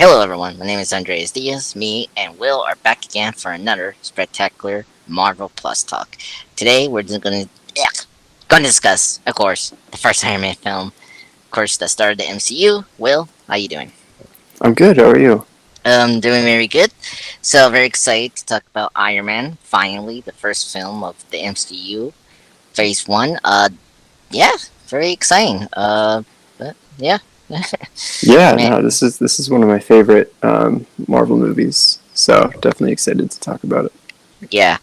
Hello everyone, my name is Andreas Diaz. Me and Will are back again for another spectacular Marvel Plus talk. Today we're just gonna discuss, of course, the first Iron Man film, of course, that started the MCU. Will, how you doing? I'm good. How are you? Doing very good. So very excited to talk about Iron Man. Finally, the first film of the MCU, Phase One. Yeah, very exciting. But yeah, Yeah, man, no, this is one of my favorite Marvel movies. So definitely excited to talk about it. yeah,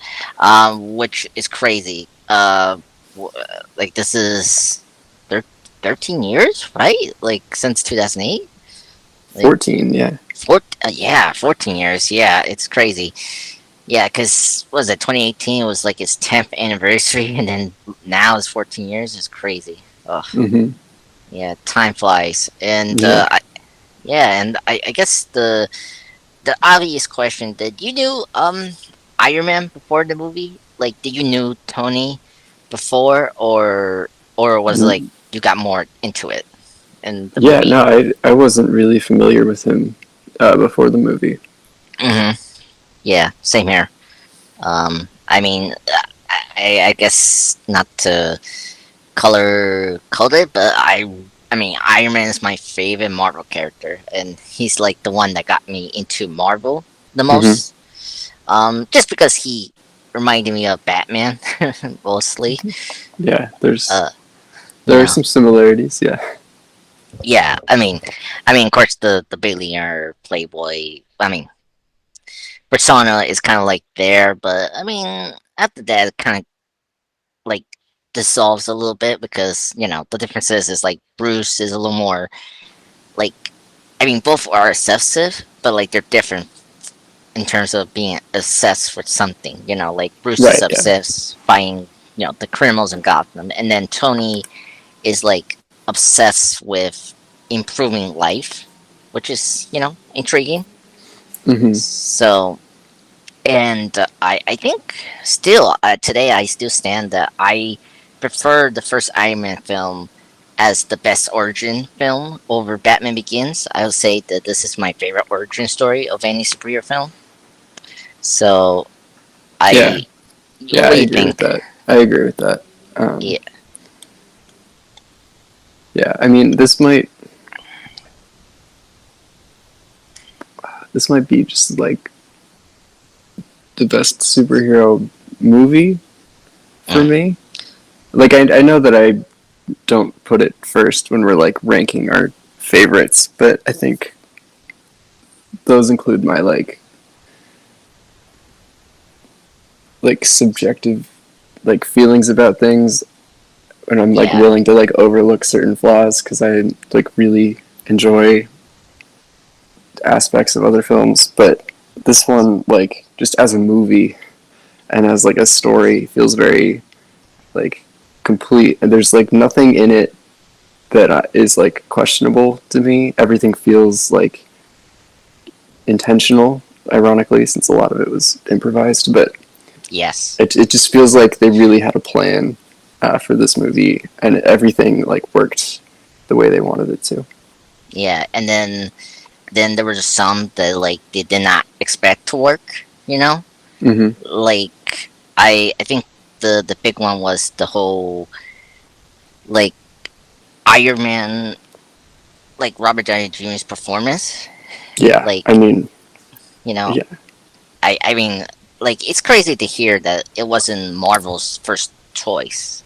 which is crazy. W- like this is thir- 13 years, right? Like since 2008. Like 14, yeah, yeah, 14 years. Yeah, it's crazy. Yeah, because what was it 2018 was like its 10th anniversary, and then now it's 14 years. It's crazy. Oh, hmm yeah, time flies. And yeah, yeah, and I guess the obvious question: did you knew Iron Man before the movie? Like, did you knew Tony before, or was it like Mm, you got more into it in the yeah. movie? No, I wasn't really familiar with him before the movie. Hmm. Yeah, same here. I mean, I guess not to color code it, but I mean, Iron Man is my favorite Marvel character, and he's like the one that got me into Marvel the hmm most. Just because he reminded me of Batman mostly. Yeah, Uh, you there are know, some similarities. Yeah, yeah. Of course, the billionaire playboy. I mean, persona is kind of like there, but I mean, after that, it kind of like dissolves a little bit because the difference is like Bruce is a little more like. I mean, both are obsessive, but like they're different in terms of being obsessed with something. Like Bruce is right. Yeah, obsessed buying the criminals in Gotham, and then Tony is like obsessed with improving life, which is intriguing. hmm So, and I think still today I still stand that I prefer the first Iron Man film as the best origin film over Batman Begins. I would say that this is my favorite origin story of any superhero film. So yeah, I, yeah. what I do you agree with think? that. I agree with that. Um, Yeah, yeah, I mean, this might be just like the best superhero movie for mm, me. Like I know that I don't put it first when we're like ranking our favorites, but I think those include my like subjective like feelings about things, and I'm like yeah, willing to like overlook certain flaws because I like really enjoy aspects of other films. But this one, like just as a movie and as like a story, feels very like complete, and there's like nothing in it that is like questionable to me. Everything feels like intentional, ironically, since a lot of it was improvised. But yes, it just feels like they really had a plan for this movie, and everything like worked the way they wanted it to. yeah, and then there was some that like they did not expect to work. Mm-hmm. Like I think the big one was the whole like Iron Man, like Robert Downey Jr.'s performance. Yeah, I Like mean, you know, yeah, I mean, like it's crazy to hear that it wasn't Marvel's first choice.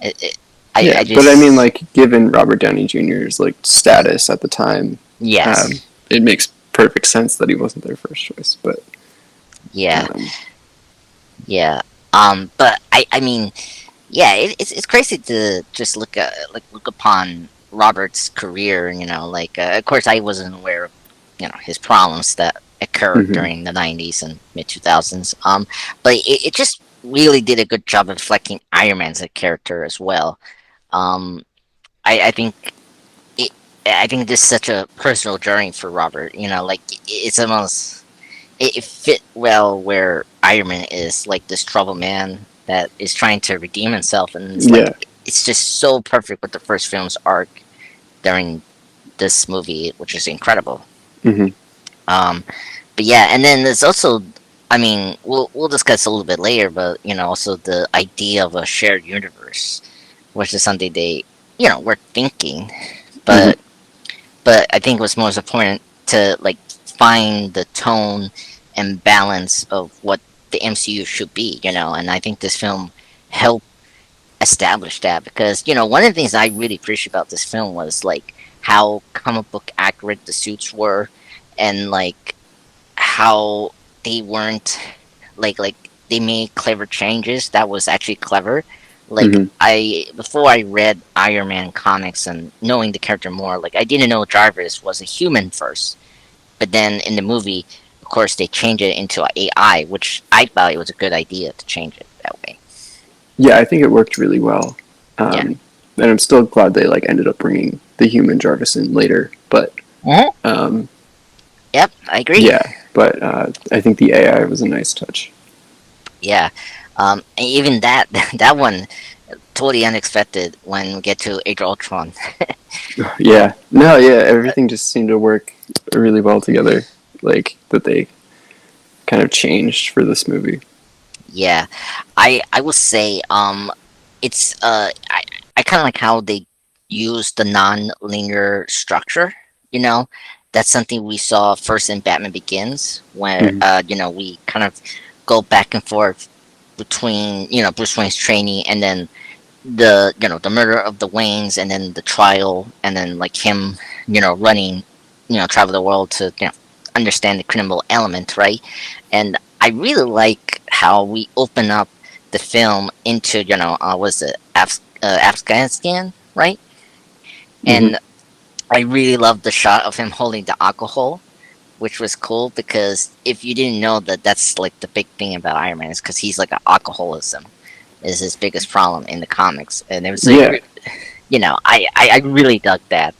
It, it, I yeah, but I mean, just like, given Robert Downey Jr.'s like status at the time, yes, it makes perfect sense that he wasn't their first choice. But yeah, um, yeah. But I mean, yeah, it's crazy to just look upon Robert's career. Like of course I wasn't aware of his problems that occurred mhm. during the 90s and mid 2000s. But it just really did a good job of reflecting Iron Man as a character as well. Um, I think it. I think this is such a personal journey for Robert. Like it's almost it fit well where Iron Man is like this troubled man that is trying to redeem himself, and it's like Yeah, it's just so perfect with the first film's arc during this movie, which is incredible. Hmm. Um, but yeah, and then there's also, I mean, we'll discuss a little bit later, but also the idea of a shared universe, which is something they, were thinking, Hmm. but I think what's most important to like find the tone and balance of what the MCU should be, and I think this film helped establish that because one of the things I really appreciate about this film was like how comic book accurate the suits were, and like how they weren't like they made clever changes that was actually clever. Like Hmm. I before I read Iron Man comics and knowing the character more, like I didn't know Jarvis was a human first, but then in the movie, of course, they changed it into a AI, which I thought it was a good idea to change it that way. Yeah, I think it worked really well. Yeah. And I'm still glad they like ended up bringing the human Jarvis in later. But Mhm. um, Yep, I agree. yeah, but I think the AI was a nice touch. Yeah, and even that that one totally unexpected when we get to Age of Ultron. Yeah, no, yeah, everything just seemed to work really well together. Like that they kind of changed for this movie. Yeah, I will say it's I kind of like how they use the non-linear structure. You know, that's something we saw first in Batman Begins, where Hmm. we kind of go back and forth between Bruce Wayne's training and then the murder of the Waynes and then the trial and then like him running travel the world to understand the criminal element, right? And I really like how we open up the film into was it Afghanistan, right? Hmm. And I really love the shot of him holding the alcohol, which was cool because if you didn't know that, that's like the big thing about Iron Man is because he's like an alcoholism is his biggest problem in the comics, and it was like Yeah. I really dug that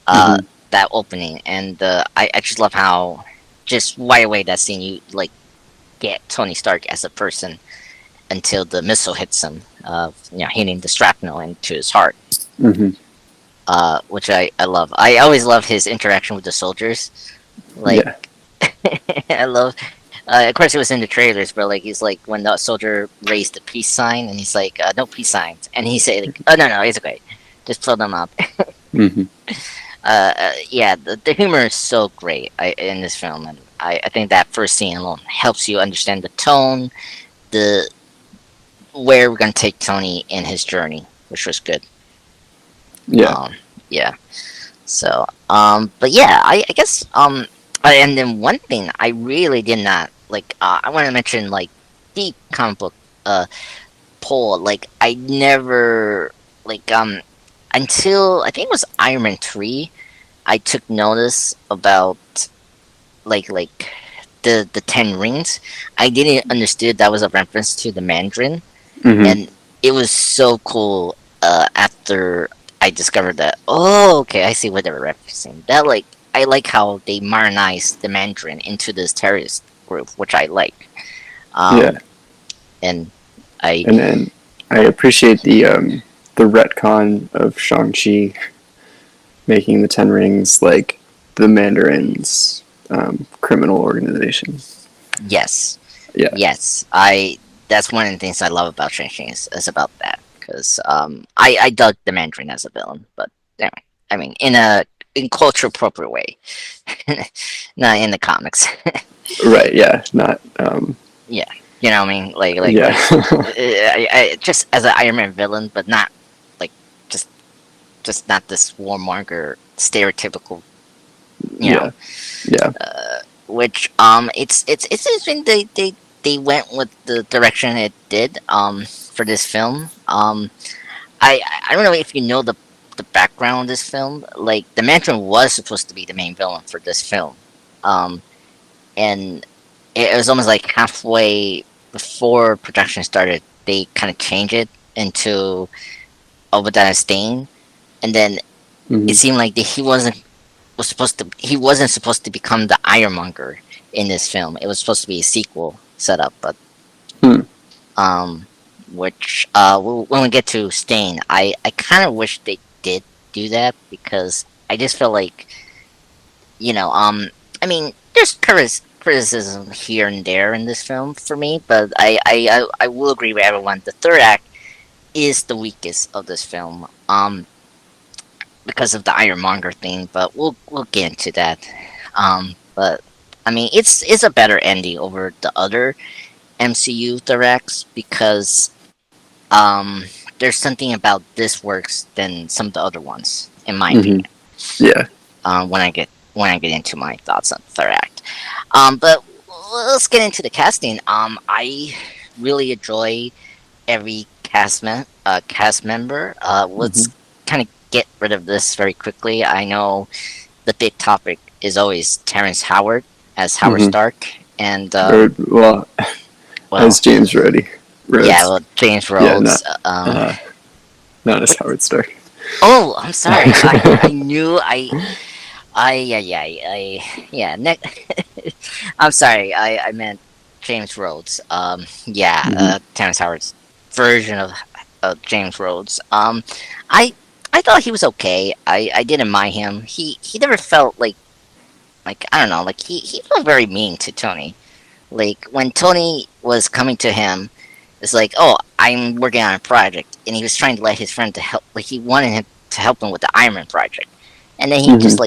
uh Hmm. that opening, and I just love how just right away that scene you like get Tony Stark as a person until the missile hits him, hitting the shrapnel into his heart, Hmm. which I love. I always love his interaction with the soldiers, like Yeah. I love. Of course, it was in the trailers, but like he's like when the soldier raised the peace sign, and he's like, "No peace signs," and he said, like, "Oh no, it's okay, just fill them up." Hmm. Yeah, the humor is so great in this film, and I think that first scene alone helps you understand the tone, the where we're gonna take Tony in his journey, which was good. Yeah. Um, yeah. So, but yeah, I guess, and then one thing I really did not like, I want to mention like the comic book, uh, poll. Like, I never like, until I think it was Iron Man 3, I took notice about like the 10 rings. I didn't understood that was a reference to the Mandarin, Hmm. and it was so cool after I discovered that. Oh, okay, I see what they were referencing. That like I like how they modernized the Mandarin into this terrorist group, which I like. Yeah. Um, and I And then I appreciate the retcon of Shang Chi making the Ten Rings like the Mandarin's criminal organization. yes, Yeah. yes, I. That's one of the things I love about Shang-Chi is about that because I dug the Mandarin as a villain, but anyway, I mean in culture appropriate way, not in the comics. Right. Yeah. Not. Yeah, you know what I mean? Yeah. Just as an Iron Man villain, but not like just just not this warmonger stereotypical, you know. Yeah. Yeah. Which it's interesting they went with the direction it did for this film. I don't know if you know the background of this film. Like the Mandarin was supposed to be the main villain for this film, um, and it was almost like halfway before production started, they kind of changed it into Obadiah Stane, and then it Hmm. seemed like he wasn't supposed to become the Ironmonger in this film. It was supposed to be a sequel setup, but Hmm. um, which when we get to Stain, I kind of wish they did do that because I just feel like I mean, there's criticism here and there in this film for me, but I will agree with everyone. The third act is the weakest of this film, because of the Ironmonger thing. But we'll get into that. But I mean, it's a better ending over the other MCU third acts because um, there's something about this works than some of the other ones, in my Hmm. opinion. Yeah. When I get into my thoughts on the third act. But let's get into the casting. I really enjoy every cast member. Let's Hmm. kind of get rid of this very quickly. I know the big topic is always Terrence Howard as Howard Hmm. Stark, and Or well, well, as James Rhodey, yeah, Rhodes. well, James Yeah, Rhodes. uh, not as Wait, Howard Stark. oh, I'm sorry. I knew yeah. I'm sorry. I meant James Rhodes. Yeah. Hmm. Terrence Howard's version of James Rhodes. I I thought he was okay. I didn't mind him. He never felt like I don't know. Like he felt very mean to Tony. Like when Tony was coming to him, it's like, oh, I'm working on a project, and he was trying to let his friend to help. Like he wanted him to help him with the Iron Man project, and then he just Hmm.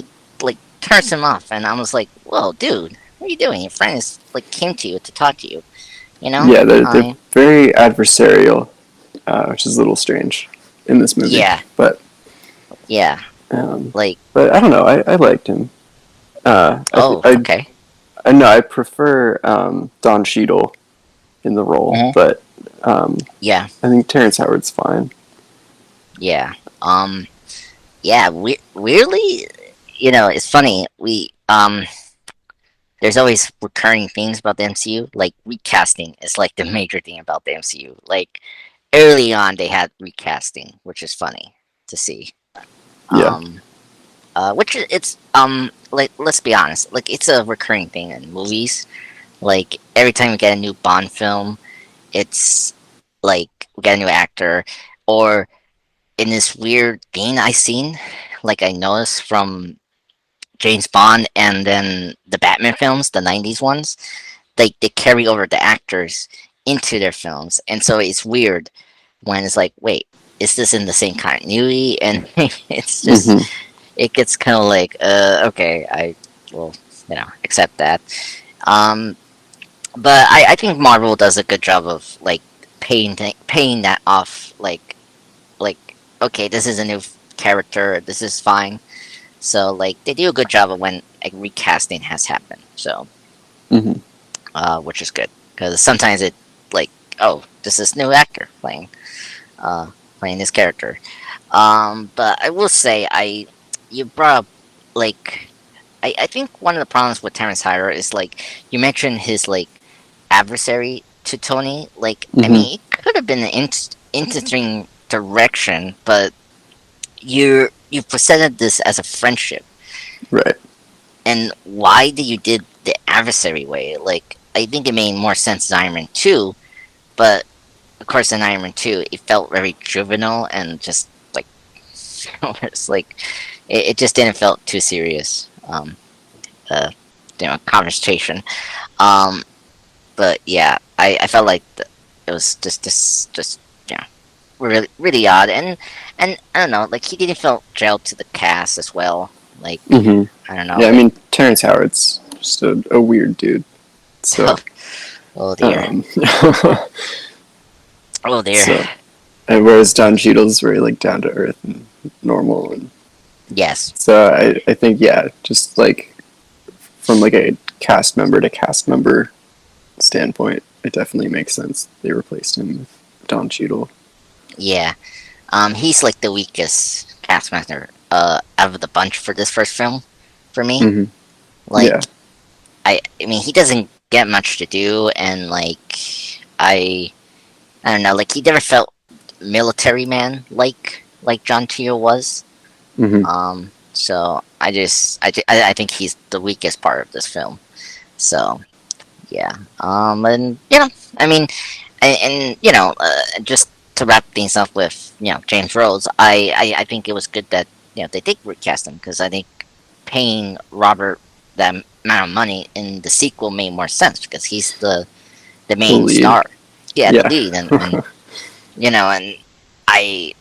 like turns him off, and I was like, whoa, dude, what are you doing? Your friend is like came to you to talk to you, you know? Yeah, they're very adversarial, which is a little strange in this movie. Yeah, But yeah, um, like, but I don't know. I liked him. I th- oh, okay, I know I prefer Don Cheadle in the role, hmm, but um, yeah, I think Terrence Howard's fine. yeah, yeah. Weirdly, it's funny. There's always recurring themes about the MCU. Like recasting is like the major thing about the MCU. Like early on, they had recasting, which is funny to see. Yeah. Um, it's like let's be honest, like it's a recurring thing in movies. Like every time we get a new Bond film, it's like we get a new actor, or in this weird thing I seen, like I noticed from James Bond and then the Batman films, the '90s ones, they carry over the actors into their films, and so it's weird when it's like, wait, is this in the same continuity? And it's just Hmm. it gets kind of like, okay, I will accept that. Um, but I think Marvel does a good job of like paying that off, like okay, this is a new character, this is fine. So like they do a good job of when like, recasting has happened. So Hmm. which is good because sometimes it like, oh, this is new actor uh playing this character. But I will say you brought up like I think one of the problems with Terrence Howard is like you mentioned his like adversary to Tony. Like I Hmm. mean, it could have been an interesting direction, but you presented this as a friendship, Right. and why did you did the adversary way? Like I think it made more sense in Iron Man 2, but of course in Iron Man 2 it felt very juvenile and just like it's like it just didn't felt too serious. Uh, conversation. Um, but yeah, I felt like it was just really really odd, and I don't know, like he didn't feel gelled to the cast as well. Like Hmm. I don't know, Yeah, I like mean Terrence Howard's just a weird dude. So, oh dear, um, oh dear, so, and whereas Don Cheadle's very like down to earth and normal, and yes, so I think yeah, just like from like a cast member to cast member standpoint, it definitely makes sense they replaced him with Don Cheadle. yeah. He's like the weakest cast member out of the bunch for this first film for me. Hmm. Like Yeah. I mean he doesn't get much to do, and like I I don't know, like he never felt military man like John Teo was. Hmm. So I think he's the weakest part of this film. So yeah. And I mean, and just to wrap things up with James Rhodes, I think it was good that they did recast him because I think paying Robert that amount of money in the sequel made more sense because he's the The main lead. star. Yeah, the Yeah. lead, and and I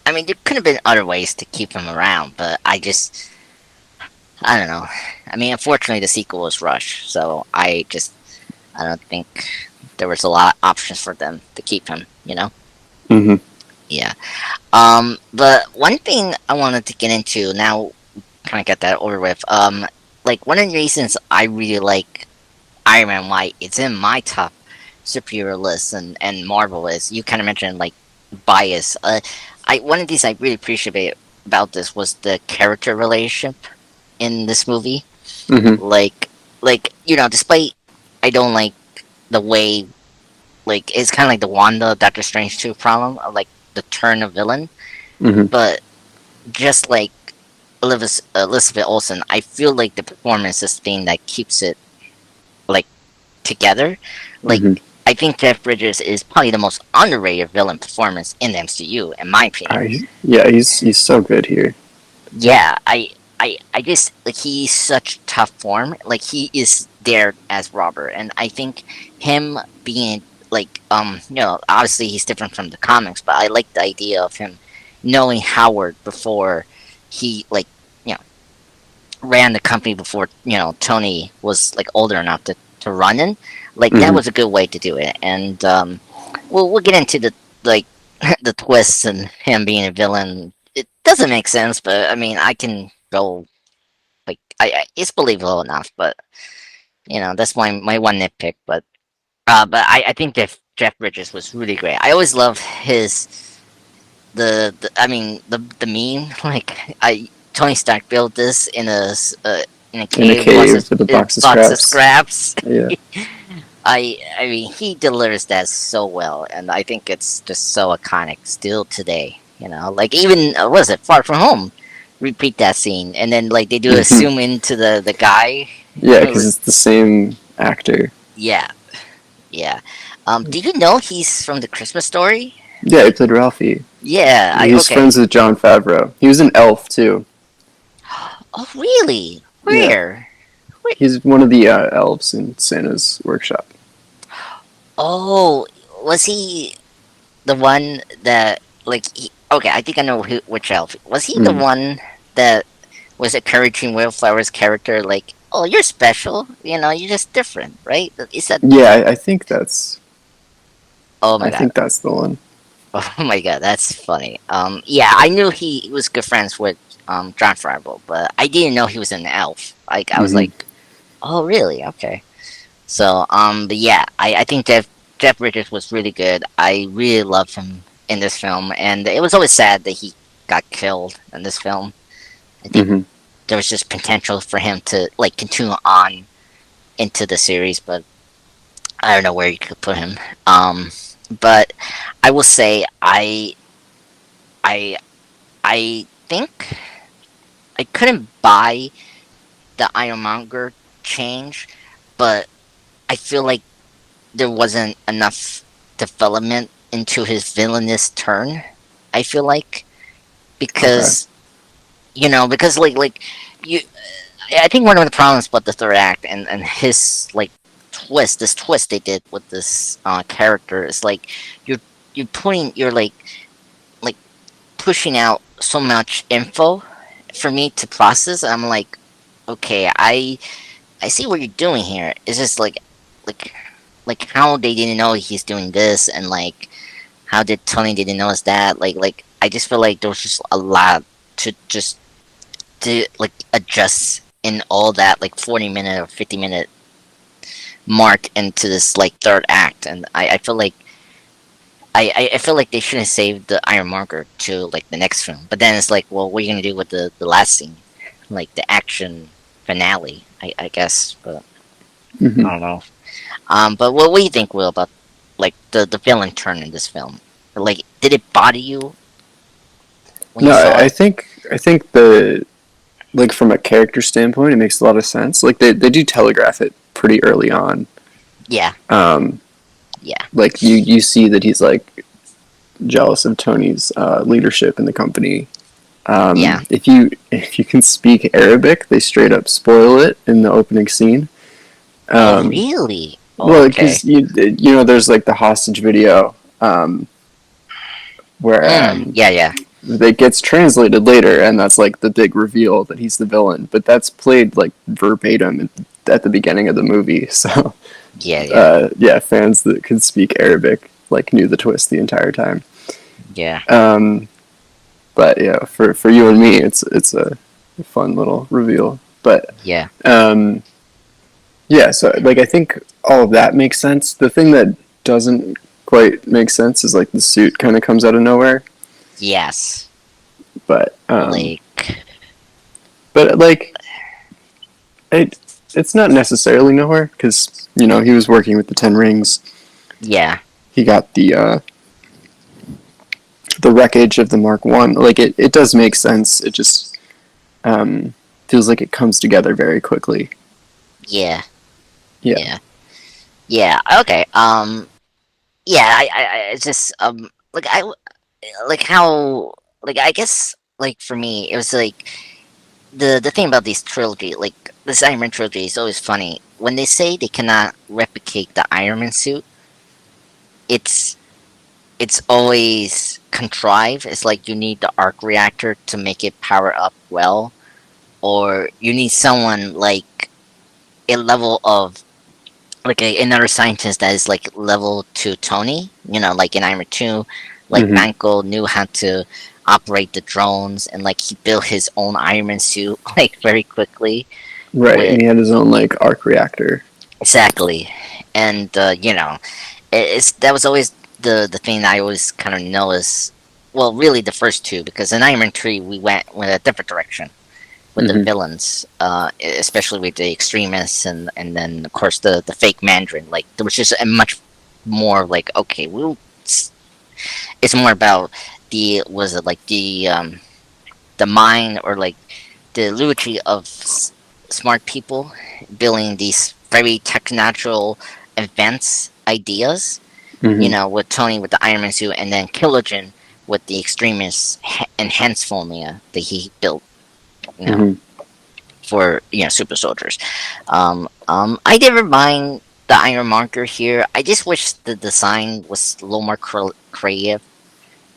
I mean there could have been other ways to keep him around, but I don't know. I mean, unfortunately, the sequel was rushed, so I don't think there was a lot of options for them to keep him. hmm Yeah. But one thing I wanted to get into now, kind of get that over with. Like one of the reasons I really like Iron Man, why it's in my top superhero list, and Marvel is, you kind of mentioned like bias. I one of these I really appreciate about this was the character relationship in this movie. hmm Like, despite I don't like the way, like, it's kind of like the Wanda Doctor Strange 2 problem of like the turn of villain, hmm but just like Elizabeth Olsen, I feel like the performance is the thing that keeps it like together. Like, hmm I think Jeff Bridges is probably the most underrated villain performance in the MCU, in my opinion. Yeah, he's so good here. Yeah, I just like he's such tough form. Like he is there as Robert, and I think him being like obviously he's different from the comics, but I like the idea of him knowing Howard before he like you know ran the company before Tony was like older enough to run in. Like that hmm was a good way to do it, and we'll get into the like the twists and him being a villain. It doesn't make sense, but I mean I can go like it's believable enough. But that's my one nitpick. But I think Jeff Bridges was really great. I always love his the I mean the meme like I Tony Stark built this in a In a cave cave with a a box of box of scraps. scraps. Yeah. I mean he delivers that so well, and I think it's just so iconic still today. Like even what is it, Far From Home? Repeat that scene, and then like they do a hmm zoom into the guy. Yeah, because it's the same actor. Yeah, yeah. Do you know he's from the Christmas Story? Yeah, he played Ralphie. Yeah, I He's okay. friends with Jon Favreau. He was an elf too. Oh, really? Yeah, Where? Where? he's one of the elves in Santa's workshop. Oh, was he the one that okay, I think I know which elf. Was he the Mm. one that was encouraging Wildflower's character like, "Oh, you're special. You're just different, right?" Is that Yeah, I think that's. Oh my I god. think that's the one. Oh my god, that's funny. Yeah, I knew he was good friends with Jon Favreau, but I didn't know he was an elf. Like I was hmm like, "Oh, really? Okay." So, but yeah, I think Jeff Bridges was really good. I really loved him in this film, and it was always sad that he got killed in this film. I think hmm there was just potential for him to like continue on into the series, but I don't know where you could put him. But I will say I I think I couldn't buy the Ironmonger change, but I feel like there wasn't enough development into his villainous turn. I feel like Okay. because because you, I think one of the problems about the third act and his like this twist they did with this character is like you're you're like pushing out so much info for me to process. I'm like, okay, I see what you're doing here. It's just like how they didn't know he's doing this, and like how did Tony didn't notice that. Like I just feel like there was just a lot to like adjust in all that like 40-minute or 50-minute mark into this like third act, and I feel like I feel like they should have saved the Iron Marker to like the next film. But then it's like, well, what are you gonna do with the last scene, like the action finale? I guess, but hmm I don't know. But what do you think, Will, about like the villain turn in this film? Like, did it bother you when No, you saw it? I think the like from a character standpoint, it makes a lot of sense. Like they do telegraph it pretty early on. Yeah, Um, yeah, like you see that he's like jealous of Tony's leadership in the company. Yeah. If you can speak Arabic, they straight up spoil it in the opening scene. Oh, Um, really? well, Okay. because there's like the hostage video where Yeah, yeah. that gets translated later, and that's like the big reveal that he's the villain. But that's played like verbatim at the beginning of the movie. So Yeah, yeah. yeah, fans that could speak Arabic like knew the twist the entire time. Yeah. Um, but yeah, for you and me, it's a fun little reveal. But Yeah. um, yeah, so like I think all of that makes sense. The thing that doesn't quite make sense is like the suit kind of comes out of nowhere. Yes. But Like, like it it's not necessarily nowhere because he was working with the Ten Rings. yeah. He got the wreckage of the Mark One. Like it does make sense. It just feels like it comes together very quickly. Yeah. Yeah. Yeah. Yeah. Okay. Yeah, it's just like like how like I guess like for me it was like the thing about these trilogy, like this Iron Man trilogy, is always funny when they say they cannot replicate the Iron Man suit. It's it's always contrived. It's like you need the arc reactor to make it power up well, or you need someone like a level of like another scientist that is like level to Tony. Like in Iron Man 2, like Mm-hmm. Manko knew how to operate the drones, and like he built his own Iron Man suit like very quickly. Right, With and he had his own like arc reactor. exactly, and it's that was always the thing I always kind of noticed. Well, really the first two, because in Iron Man 3 we went a different direction with the Mm-hmm. villains, especially with the extremists, and then of course the fake Mandarin. Like there was just a much more like okay, it's more about the was it like the mind or like the lucidity of smart people building these very technatural advanced ideas. Mm-hmm. With Tony with the Iron Man suit, and then Killigan with the extremist enhanced formula that he built. You know, Mm-hmm. for super soldiers. I didn't mind the iron marker here. I just wish the design was a little more creative.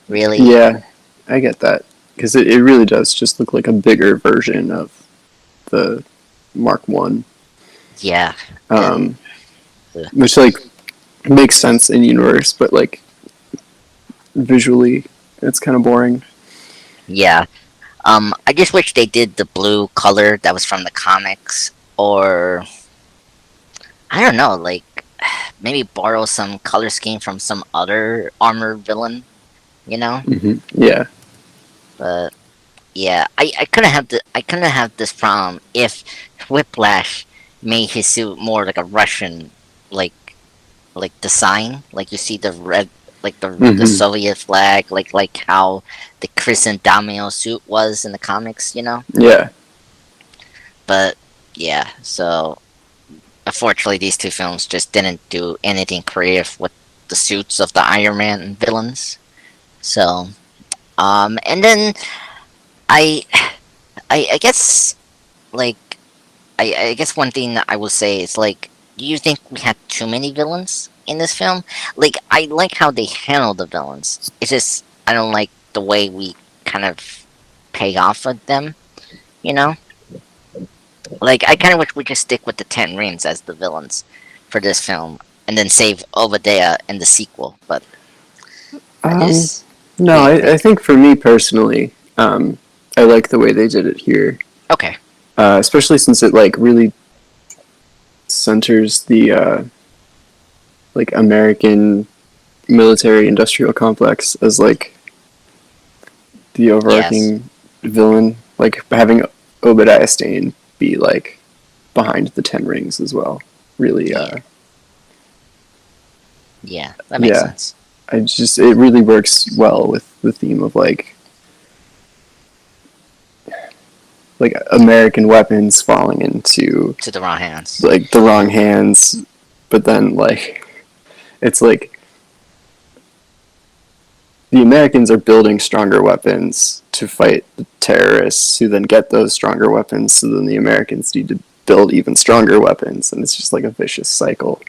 Really, Yeah, I get that because it really does just look like a bigger version of the Mark One, yeah, and um, uh, which like makes sense in universe, but like visually, it's kind of boring. yeah. I just wish they did the blue color that was from the comics, or I don't know, like maybe borrow some color scheme from some other armor villain. You know, Mm-hmm. Yeah. but yeah, I couldn't have this problem if Whiplash made his suit more like a Russian like design. Like you see the red like the Mm-hmm. Soviet flag, like how the Chris and Damiano suit was in the comics. Yeah. But yeah, so unfortunately these two films just didn't do anything creative with the suits of the Iron Man villains. So and then I I guess like I guess one thing that I will say is like, do you think we had too many villains in this film? Like, I like how they handle the villains. It's just I don't like the way we kind of pay off of them. You know, like I kind of wish we could stick with the Ten Rings as the villains for this film, and then save Obadiah in the sequel. But I Um, just, what no, do you I think? think for me personally, I like the way they did it here, Okay, especially since it like really centers the like American military industrial complex as like the yes, overarching villain, like having Obadiah Stane be like behind the Ten Rings as well. Really, yeah, yeah, that makes yeah, sense. it really works well with the theme of like American weapons falling into To the wrong hands. like the wrong hands, but then like it's like the Americans are building stronger weapons to to fight the terrorists who then get those stronger weapons. So then the Americans need to build even stronger weapons, and it's just like a vicious cycle.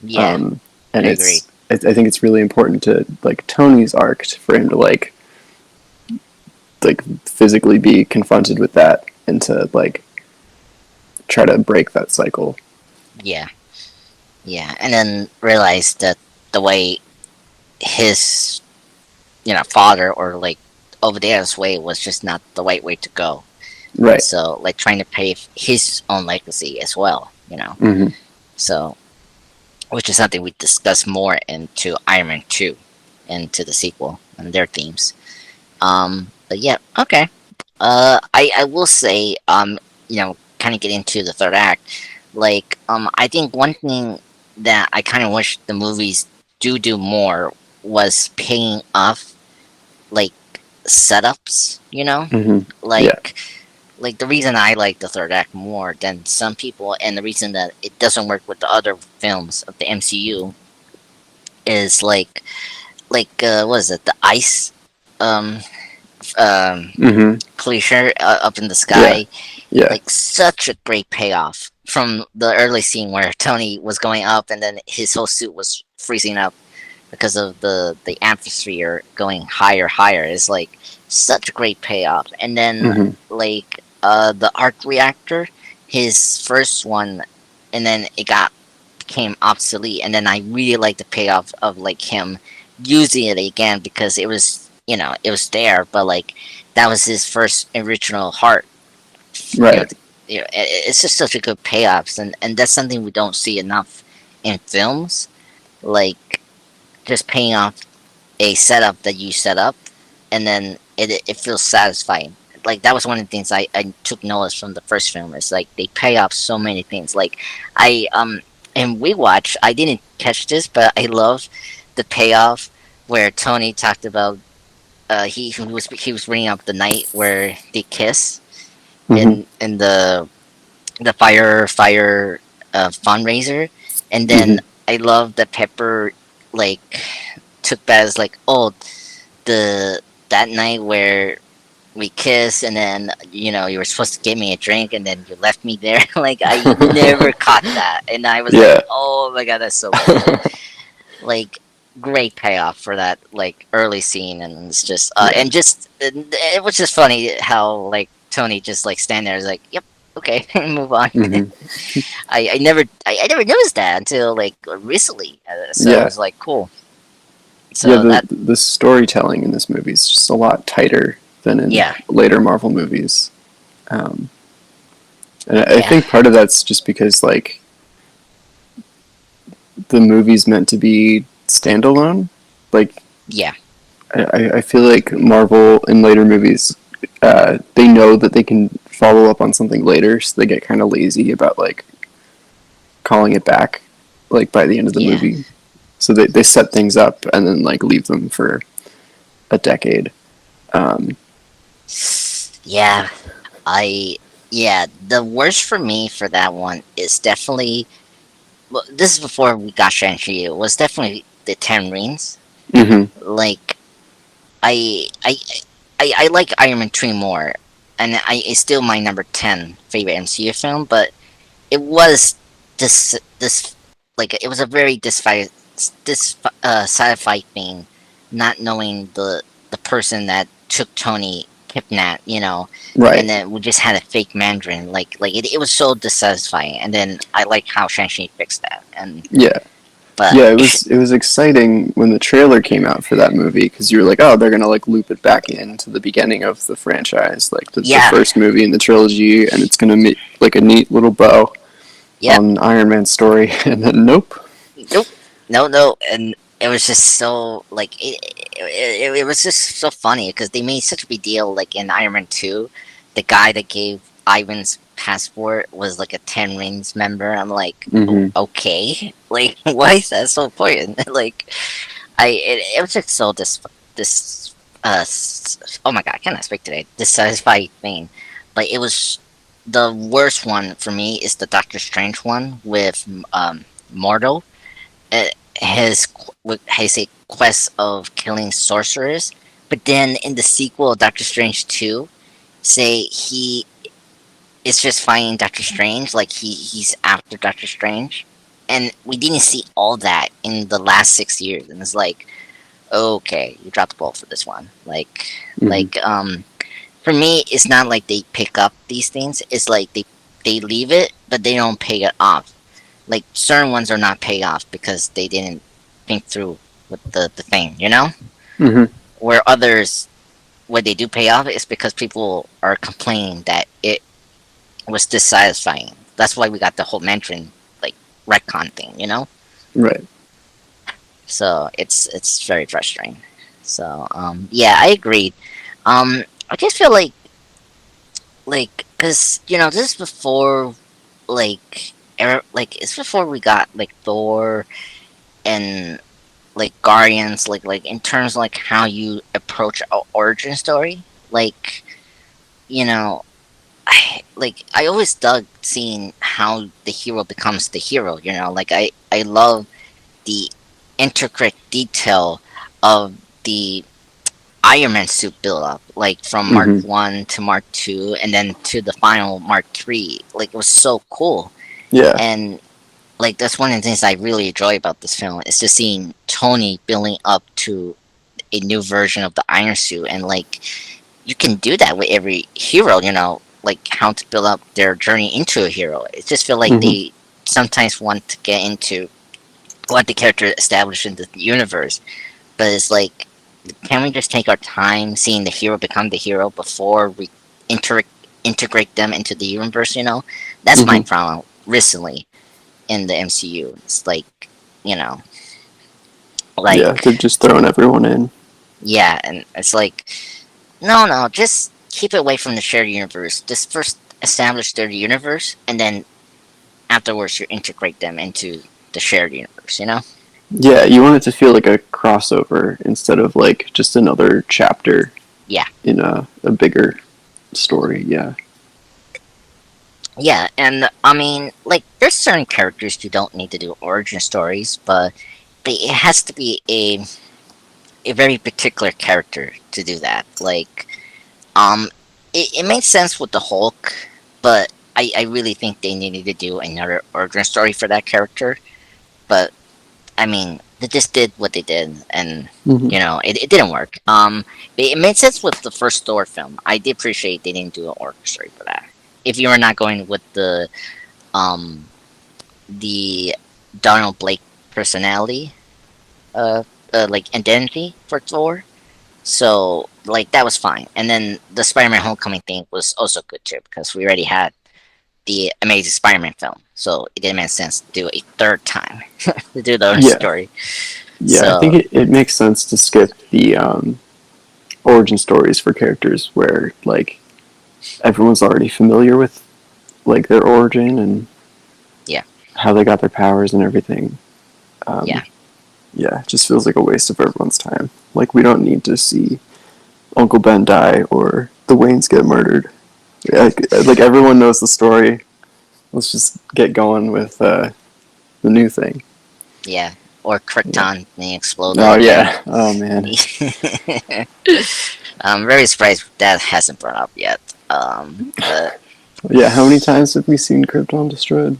Yeah, And I agree. I think it's really important to like Tony's arc for him to like physically be confronted with that and to like try to break that cycle. Yeah, yeah, and then realize that the way his father or like over there's way was just not the right way to go. Right. So like trying to pave his own legacy as well. Mm-hmm. So which is something we discuss more into Iron Man 2 into the sequel and their themes. But yeah, okay. I will say, kind of get into the third act. Like, I think one thing that I kind of wish the movies do more was paying off like setups. Mm-hmm. Yeah. Like the reason I like the third act more than some people, and the reason that it doesn't work with the other films of the MCU is what is it, the ice um Mm-hmm. cliche up in the Yeah. sky, Yeah. like such a great payoff from the early scene where Tony was going up and then his whole suit was freezing up because of the atmosphere going higher. It's like such a great payoff. And then Mm-hmm. like the arc reactor, his first one, and then it got became obsolete. And then I really like the payoff of like him using it again because it was there, but like that was his first original heart. You know, Right. it's just such a good payoffs, and that's something we don't see enough in films. Like just paying off a setup that you set up, and then it feels satisfying. Like that was one of the things I took notice from the first film. Is like they pay off so many things. Like I in We Watch, I didn't catch this, but I love the payoff where Tony talked about he was bringing up the night where they kiss Mm-hmm. in the fire fundraiser, and then Mm-hmm. I love that Pepper like took that as like, oh, the that night where we kiss, and then you were supposed to give me a drink and then you left me there. Like I never caught that, and I was like, Yeah. oh my god, that's so cool. Like great payoff for that like early scene, and it's just Yeah. and just it was just funny how like Tony just like stand there is like, yep, okay, move on. Mm-hmm. I never noticed that until like recently, so it Yeah. was like cool. Yeah. So The that the storytelling in this movie is just a lot tighter than in yeah, later Marvel movies. Um, and I yeah, think part of that's just because like the movie's meant to be standalone. Like yeah, I feel like Marvel in later movies, they know that they can follow up on something later, so they get kind of lazy about like calling it back, like by the end of the yeah, movie. So they set things up and then like leave them for a decade. Um, yeah. I yeah. The worst for me for that one is definitely, well, this is before we got Shang-Chi. It was definitely the Ten Rings. mm-hmm. Like I I I like Iron Man 3 more, and it's still my number 10 favorite MCU film. But it was this like it was a very satisfied thing, not knowing the person that took Tony kidnapped, and Right. then we just had a fake Mandarin. Like it was so dissatisfying. And then I like how Shang-Chi fixed that. And Yeah. but Yeah, it was exciting when the trailer came out for that movie because you were like, oh, they're gonna like loop it back into the beginning of the franchise, like the yeah, first movie in the trilogy, and it's gonna make like a neat little bow yep. on Iron Man's story, and then nope. Nope. No, and it was just so like it was just so funny because they made such a big deal. Like in Iron Man 2, the guy that gave Ivan's passport was like a Ten Rings member. I'm like, Mm-hmm. okay, like why is that so important? Like it was just so this oh my god, I cannot speak today. Dissatisfying thing. Like it was the worst one for me is the Doctor Strange one with Mordo. uh, his his quest of killing sorcerers, But then in the sequel, Doctor Strange 2, say he is just fighting Doctor Strange, like he's after Doctor Strange. And we didn't see all that in the last 6 years. And it's like, okay, you dropped the ball for this one. Hmm. For me, it's not like they pick up these things. It's like they leave it, but they don't pay it off. Like certain ones are not paid off because they didn't think through with the thing, you know. Hmm. Where others, what they do pay off is because people are complaining that it was dissatisfying. That's why we got the whole mention like retcon thing, you know. Right. So it's very frustrating. So yeah, I agreed. I just feel like because this is before it's before we got like Thor and like Guardians, like in terms of like how you approach a origin story. Like you know, I always dug seeing how the hero becomes the hero. Like I love the intricate detail of the Iron Man suit build up, like from Mark Hmm. 1 to Mark 2, and then to the final Mark 3. Like it was so cool, Yeah. and like that's one of the things I really enjoy about this film is just seeing Tony building up to a new version of the Iron Suit, and like you can do that with every hero, like how to build up their journey into a hero. It just feel like Hmm. they sometimes want the character established in the universe, but it's like, can we just take our time seeing the hero become the hero before we inter- integrate them into the universe? That's my Hmm. problem recently in the MCU. It's like, you know, Yeah, like they're just throwing everyone in. yeah, and it's like, no, no, just keep it away from the shared universe. Just first establish their universe, and then afterwards you integrate them into the shared universe. Yeah, you want it to feel like a crossover instead of like just another chapter Yeah, in a bigger story. Yeah. yeah, and I mean, like, there's certain characters who don't need to do origin stories, but it has to be a very particular character to do that. Like, um, it made sense with the Hulk, but I really think they needed to do another origin story for that character. But I mean, they just did what they did, and Hmm. it didn't work. It made sense with the first Thor film. I did appreciate they didn't do an origin story for that. If you were not going with um the Donald Blake personality, uh, like identity for Thor. So like that was fine. And then the Spider-Man Homecoming thing was also good too because we already had the Amazing Spider-Man film, so it didn't make sense to do a third time to do the other Yeah. story. Yeah, I think So it makes sense to skip the origin stories for characters where like everyone's already familiar with like their origin and yeah, how they got their powers and everything. yeah, Um, yeah, it just feels like a waste of everyone's time. Like we don't need to see Uncle Ben die or the Waynes get murdered. Yeah, like everyone knows the story. Let's just get going with the new thing. yeah. Or Yeah. Krypton being exploded Oh again. yeah. Oh man. I'm very surprised that hasn't brought up yet. But Yeah. How many times have we seen Krypton destroyed?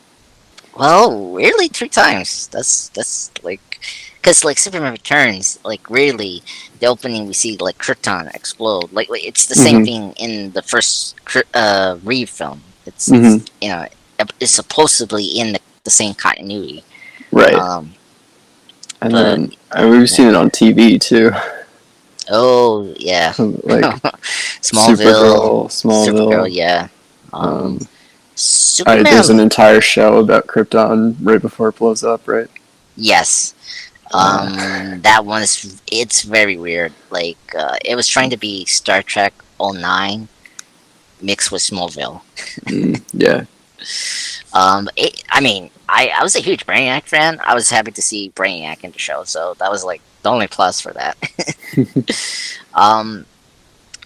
well, rarely 3 times. That's like, because like Superman Returns, like rarely the opening we see like Krypton explode. Like it's the same Mm-hmm. thing in the first Reeve film. It's Mm-hmm. it's supposedly in the same continuity. Right. Um, And but then we've yeah. seen it on TV too. Oh yeah, Like Smallville, Supergirl, Supergirl. Smallville. Yeah. Um, Um, there's an Superman. entire show about Krypton right before it blows up, right? Yes. Uh, That one is, it's very weird. Like, it was trying to be Star Trek '09 mixed with Smallville. yeah. I mean, I was a huge Brainiac fan. I was happy to see Brainiac in the show, so that was like the only plus for that. um,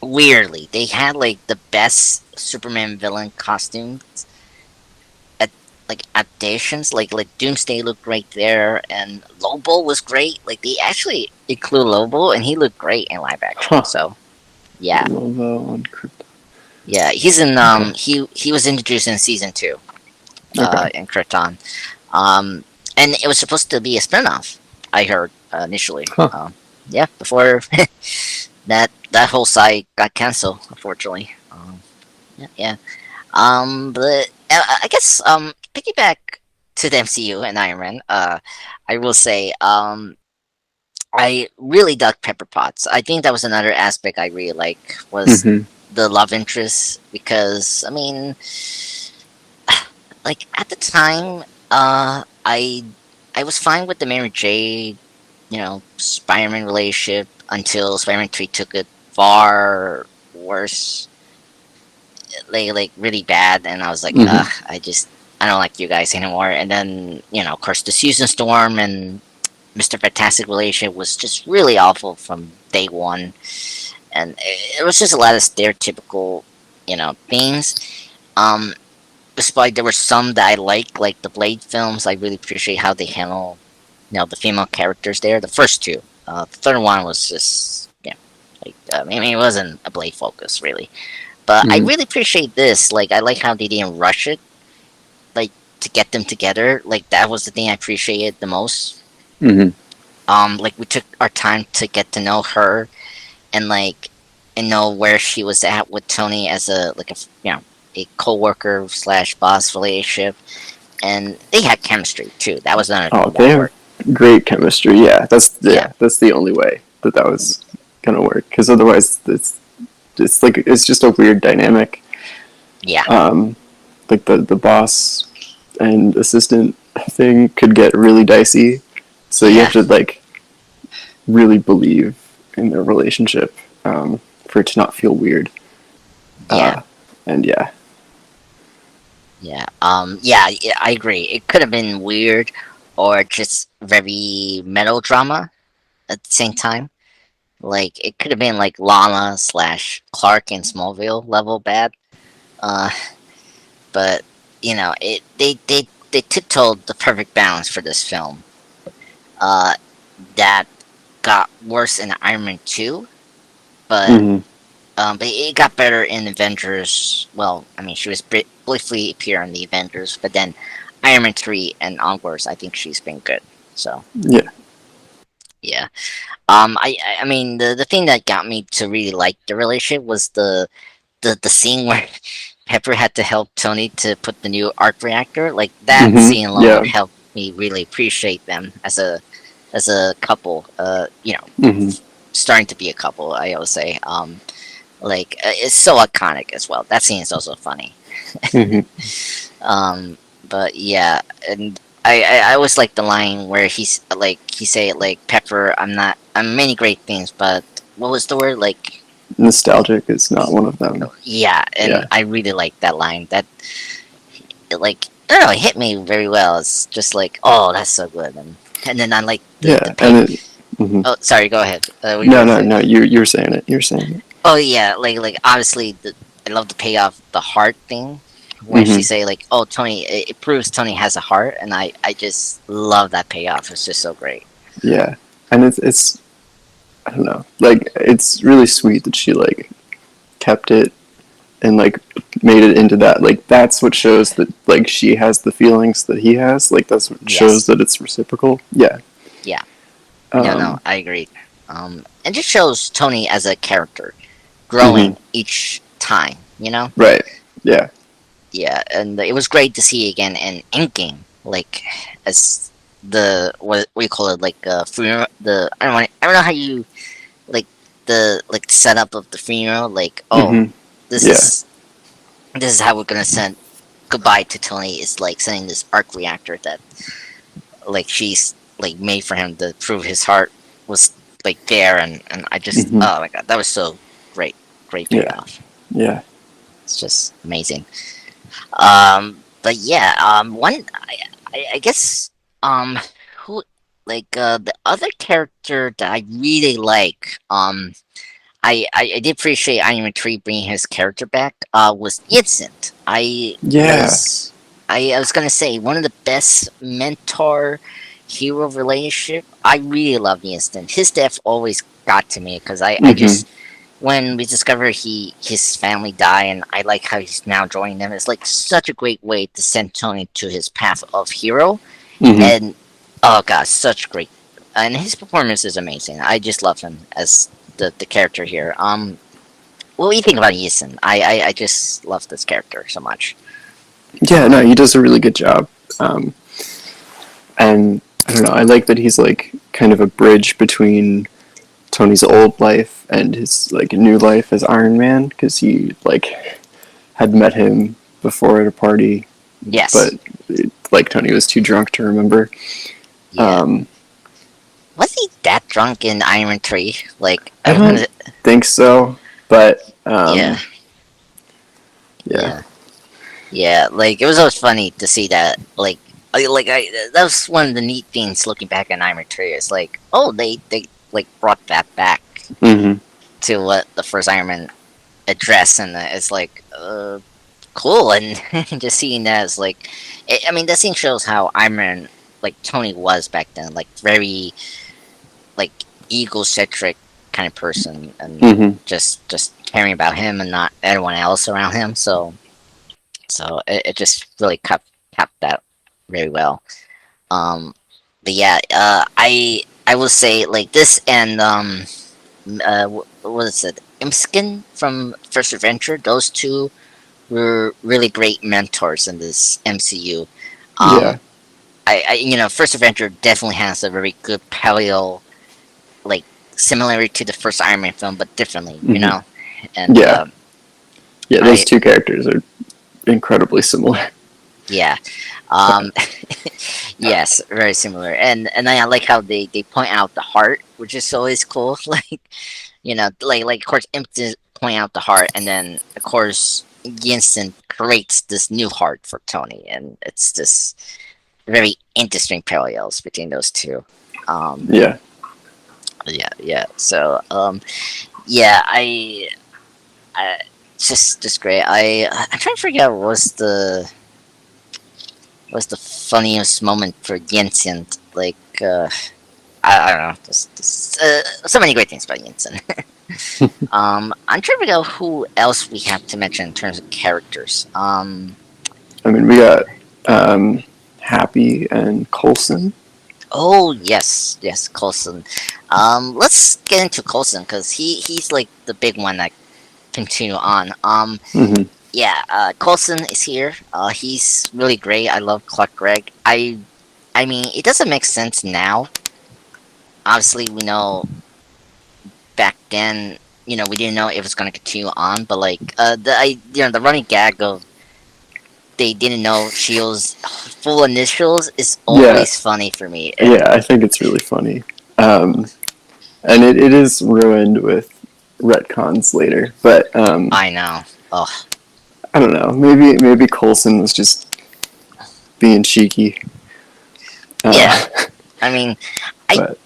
Weirdly, they had like the best Superman villain costumes like adaptations. Like Doomsday looked great there, and Lobo was great. Like they actually include Lobo, and he looked great in live action. Huh. So yeah, Lovo on Crypto. yeah, he's in Okay. he was introduced in season 2 Okay. in Krypton. Um, and it was supposed to be a spinoff. I heard initially. Huh. Yeah, before that whole site got canceled, unfortunately. Yeah, yeah. But I guess piggyback to the MCU and Iron Man. I will say I really dug Pepper Potts. I think that was another aspect I really like was Mm-hmm. the love interest because I mean like at the time, I was fine with the Mary J, Spider-Man relationship until Spider-Man 3 took it far worse, like really bad, and I was like, Mm-hmm. I don't like you guys anymore. And then of course, the Susan Storm and Mr. Fantastic relationship was just really awful from day one, and it was just a lot of stereotypical, themes. Um, Despite there were some that I like the Blade films. I really appreciate how they handle, the female characters there. The first two, the third one was just, like I mean, it wasn't a Blade focus really, but I Mm-hmm. really appreciate this. Like, I like how they didn't rush it, like to get them together. Like that was the thing I appreciated the most. Mm-hmm. Like we took our time to get to know her and know where she was at with Tony as a co-worker slash boss relationship, and they had chemistry too. That was another Oh, thing they that have worked. great chemistry. Yeah, Yeah, that's the only way that was gonna work. Because otherwise, it's just a weird dynamic. yeah, Um, like the boss and assistant thing could get really dicey. So you yeah, have to like really believe in their relationship for it to not feel weird. yeah, And yeah. yeah. Yeah, I agree. It could have been weird or just very melodrama at the same time. Like it could have been like Lana slash Clark in Smallville level bad. Uh, but they tiptoed the perfect balance for this film. Uh, that got worse in Iron Man 2, but Mm-hmm. but it got better in Avengers. Well, I mean, she was briefly appear in the Avengers, but then Iron Man 3 and onwards, I think she's been good. So Yeah. yeah. I mean, the thing that got me to really like the relationship was the scene where Pepper had to help Tony to put the new arc reactor. Like that Mm-hmm. scene alone Yeah. helped me really appreciate them as a couple. Mm-hmm. Starting to be a couple. I always say. It's so iconic as well. That scene is also funny. Mm-hmm. But yeah, and I always like the line where he say it like Pepper. I'm many great things, but what was the word like? Nostalgic is not one of them. Yeah, and Yeah. I really like that line. That I don't know, it hit me very well. It's just like, oh, that's so good, and then I like the Yeah. pay. Mm-hmm. Oh, sorry, go ahead. What were you No, gonna no, say? no. You're saying it. You're saying it. Oh yeah, like obviously I love the payoff, the heart thing when she Mm-hmm. say like, "Oh, Tony," it proves Tony has a heart, and I just love that payoff. It's just so great. Yeah. And it's I don't know. Like it's really sweet that she like kept it and like made it into that. Like that's what shows that like she has the feelings that he has. Like that's what shows Yes, that it's reciprocal. Yeah. yeah, no, Um. I agree. And just shows Tony as a character Mm-hmm. growing each time. Right. Yeah. Yeah, and it was great to see again in Endgame, like as the what do you call it, like funeral. I don't know how you like the setup of the funeral. Like, oh, Mm-hmm. this Yeah. is this is how we're gonna send goodbye to Tony. Is like sending this arc reactor that like she's like made for him to prove his heart was like there, and I just Mm-hmm. oh my god, that was so great Yeah. payoff. Yeah. It's just amazing. But yeah, I guess who the other character that I really like I did appreciate Iron Man 3 bringing his character back was Vincent. I Yeah. was. I was gonna say one of the best mentor hero relationship. I really love Winston. His death always got to me because I Mm-hmm. just when we discover his family die and I like how he's now joining them. It's like such a great way to send Tony to his path of hero Mm-hmm. and oh god, such great and his performance is amazing. I just love him as the character here. What do you think about Eason? I just love this character so much. Yeah, no, he does a really good job. Um, and I don't know, I like that he's like kind of a bridge between Tony's old life and his like new life as Iron Man because he like had met him before at a party, but Yes. like Tony was too drunk to remember. Yeah. Um, Was he that drunk in Iron 3? Like, I I don't wanted. think so, but Yeah. yeah, Yeah. Yeah. Like, it was always funny to see that. That was one of the neat things looking back at Iron 3. It's like, oh, they like brought that back mm-hmm. to what the first Iron Man addressed, and it's like, cool. And just seeing that is like, I mean, that scene shows how Iron Man, like Tony was back then, like very like egocentric kind of person and Mm-hmm. just caring about him and not everyone else around him. So it just really kept that very well. Um, but yeah, I will say like this and what is it? Imskin from First Adventure. Those two were really great mentors in this MCU. Yeah, Um, First Adventure definitely has a very good paleo like similarity to the first Iron Man film, but differently, mm-hmm. And Yeah, yeah. Those I two characters are incredibly similar. yeah, um, yes, very similar. And I like how they point out the heart, which is always cool. Like like of course, Imp point out the heart, and then of course, Jensen creates this new heart for Tony, and it's this very interesting parallels between those two. Um, Yeah. yeah, yeah. So yeah, I just great. I'm trying to figure out what's the funniest moment for Jensen. Like I don't know. Just so many great things about Jensen. I'm trying to figure out who else we have to mention in terms of characters. I mean, we got um, Happy and Coulson. Oh yes, yes, Coulson. Let's get into Coulson because he's like the big one that continue on. Mm-hmm. Yeah, Coulson is here. He's really great. I love Clark Gregg. I mean, it doesn't make sense now. Obviously, we know back then, we didn't know it was gonna continue on, but like, the running gag of they didn't know Shield's full initials is Yeah, always funny for me. yeah. And I think it's really funny, and it is ruined with retcons later. But I know. Oh, I don't know. Maybe Coulson was just being cheeky. yeah. Uh, I mean, I but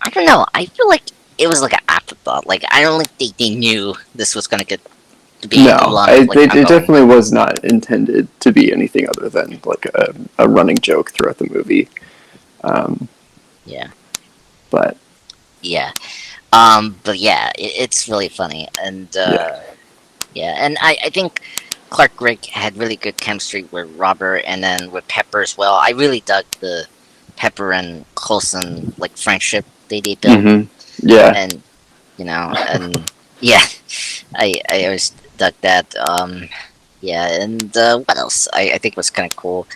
I don't know. I feel like it was like an afterthought. Like I don't think they knew this was gonna get to be a no, long like it ongoing. definitely was not intended to be anything other than like a running joke throughout the movie. Um, Yeah, but yeah. But yeah, it's really funny, and yeah. yeah, and I think Clark Gregg had really good chemistry with Robert, and then with Pepper as well. I really dug the Pepper and Coulson like friendship they built, Mm-hmm. Yeah. and and yeah, I always dug that. Yeah, and what else? I think was kind of cool.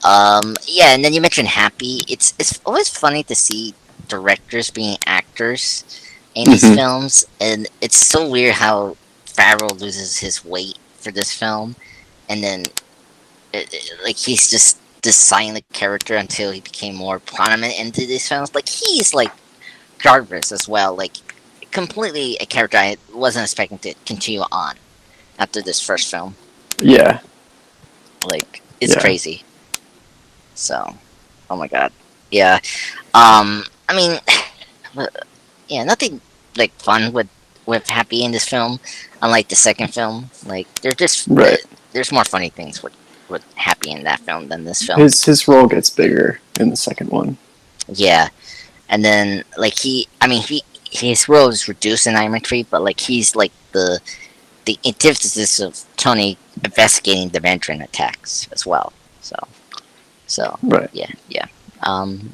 Yeah, and then you mentioned Happy. It's always funny to see directors being actors in these Mm-hmm. films, and it's so weird how Favreau loses his weight for this film, and then like he's just this silent character until he became more prominent into these films. Like he's like Jarvis as well, like completely a character I wasn't expecting to continue on after this first film. Yeah. Like it's Yeah. crazy. So, oh my god, yeah. I mean, yeah, nothing like fun with Happy in this film, unlike the second film. Like, Right. there's more funny things with Happy happy in that film than this film. His role gets bigger in the second one. Yeah, and then like he his role is reduced in Iron Man 3, but like he's like the antithesis of Tony investigating the Mandarin attacks as well. So Right. yeah.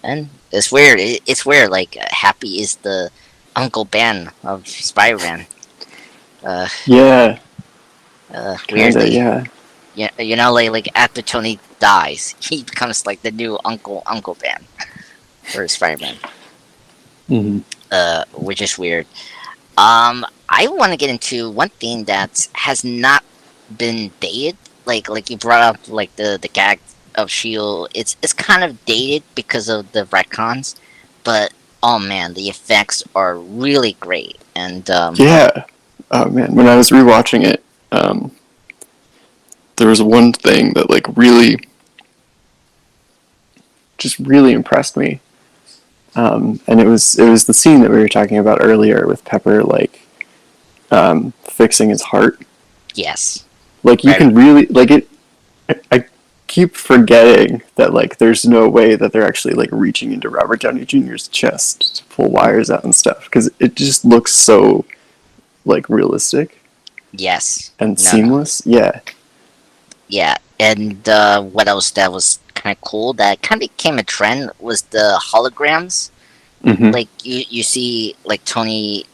And it's weird. It's weird. Like Happy is the Uncle Ben of Spider-Man. Uh, Yeah. Kinda. Weirdly, Yeah. yeah, like after Tony dies, he becomes like the new Uncle Ben for Spider-Man. Hmm. Which is weird. I want to get into one thing that has not been dated. Like you brought up like the gag of Shield. It's kind of dated because of the retcons, but oh man, the effects are really great. And Yeah. Oh man, when I was rewatching it, um, there was one thing that like really impressed me, and it was the scene that we were talking about earlier with Pepper like fixing his heart. yes, Like you very can really like it. I keep forgetting that like there's no way that they're actually like reaching into Robert Downey Jr.'s chest to pull wires out and stuff because it just looks so like realistic yes. and No. seamless. Yeah. Yeah, and what else that was kind of cool that kind of became a trend was the holograms. Hmm. Like you see like Tony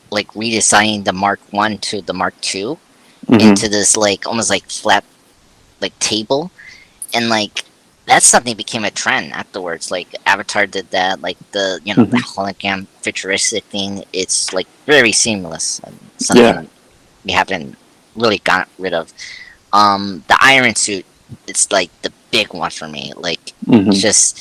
like redesigning the Mark One to the Mark Two Hmm. into this like almost like flat like table, and like that's something that became a trend afterwards. Like Avatar did that, like the Hmm. hologram futuristic thing. It's like very seamless and Yeah. something we haven't really got rid of. The Iron Suit, it's like the big one for me. Like Hmm. just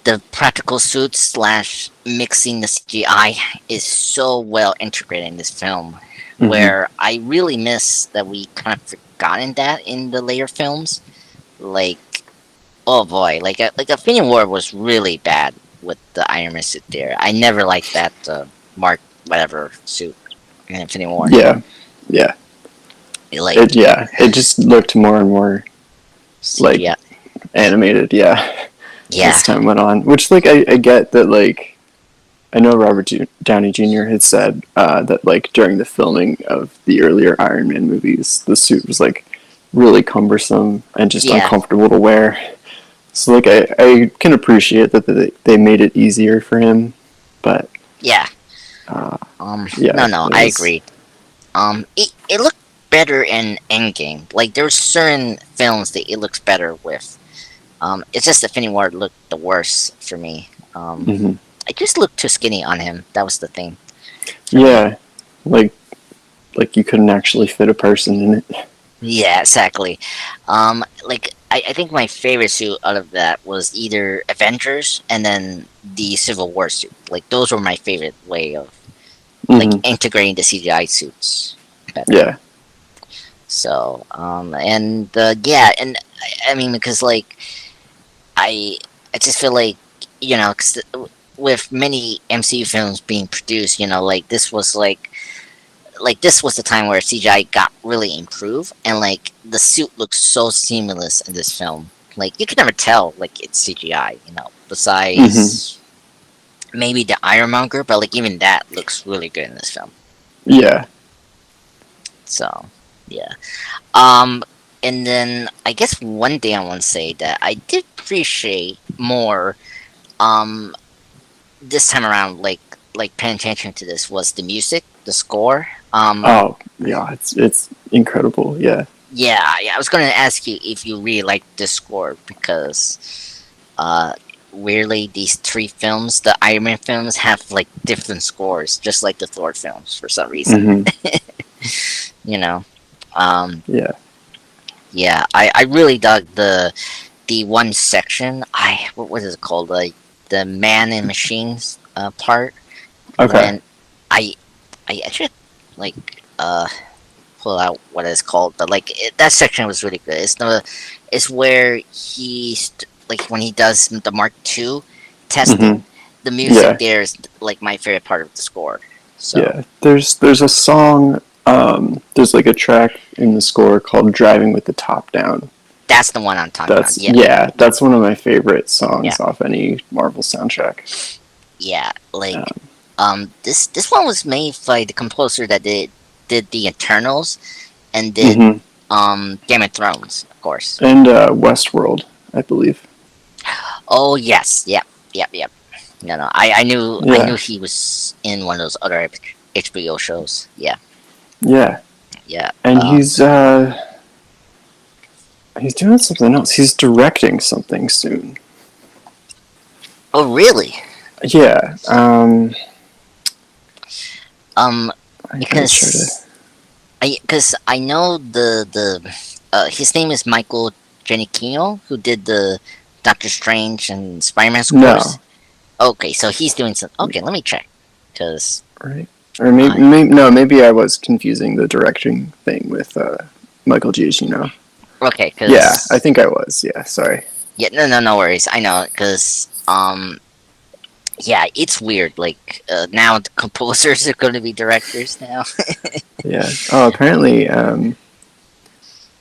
the practical suits slash mixing the CGI is so well integrated in this film. Hmm. Where I really miss that we kind of forgotten that in the later films. Like, oh boy, like Infinity War was really bad with the Iron Man suit there. I never liked that Mark whatever suit in Infinity War. Yeah. Yeah. Like It just looked more and more like CGI, animated. Yeah. yeah, As time went on, which like I get that like I know Robert Downey Jr. had said that like during the filming of the earlier Iron Man movies, the suit was like really cumbersome and just yeah, uncomfortable to wear. So like I can appreciate that they made it easier for him, but yeah. uh, No, yeah, no, it I was agree. It looked better in Endgame. Like there's certain films that it looks better with. It's just Infinity War looked the worst for me. mhm. I just looked too skinny on him. That was the thing for me. Yeah, like like you couldn't actually fit a person in it. Yeah, exactly. Like I think my favorite suit out of that was either Avengers and then the Civil War suit. Like those were my favorite way of like Hmm. integrating the CGI suits better. Yeah. So, and yeah, and I mean because like I I just feel like cause with many MCU films being produced, like this was the time where CGI got really improved, and like the suit looks so seamless in this film. Like you can never tell like it's CGI, Hmm. besides maybe the Ironmonger, but like even that looks really good in this film. Yeah. So yeah. Um, and then I guess one thing I want to say that I did appreciate more um this time around, like paying attention to this was the music, the score. Oh, yeah. It's incredible. Yeah. Yeah, I was gonna ask you if you really like this score because uh weirdly these three films, the Iron Man films, have like different scores, just like the Thor films for some reason. Hmm. You know. Um Yeah. yeah, I really dug the one section. What was it called? Like the man and machines part Okay. when I I actually like pull out what it's called, but like that section was really good. It's where like when he does the Mark II Hmm. testing. The music Yeah. there is like my favorite part of the score. So Yeah, there's a song. There's like a track in the score called "Driving with the Top Down," That's the one I'm talking about. That's Yeah, that's one of my favorite yeah, songs off any Marvel soundtrack. yeah. Like, Um, this one was made by the composer that did the Eternals and did mhm. Game of Thrones, of course. And Westworld, I believe. Oh yes, yep, yep, yep. No, no, I knew Yeah, he was in one of those other HBO shows. Yeah, yeah. yeah. And he's doing something else. He's directing something soon. Oh really? Yeah. Um, I gotta try to. because I know his name is Michael Giacchino, who did the Doctor Strange and Spider-Man scores. No, Okay, so he's doing some. Okay, let me check. Because right? Or maybe, I no, maybe I was confusing the directing thing with Michael Giacchino. okay, Yeah, I because think I was. Yeah, sorry. yeah, no, no, no worries. I know because yeah, it's weird. Like now, the composers are going to be directors now. Yeah. Oh, apparently,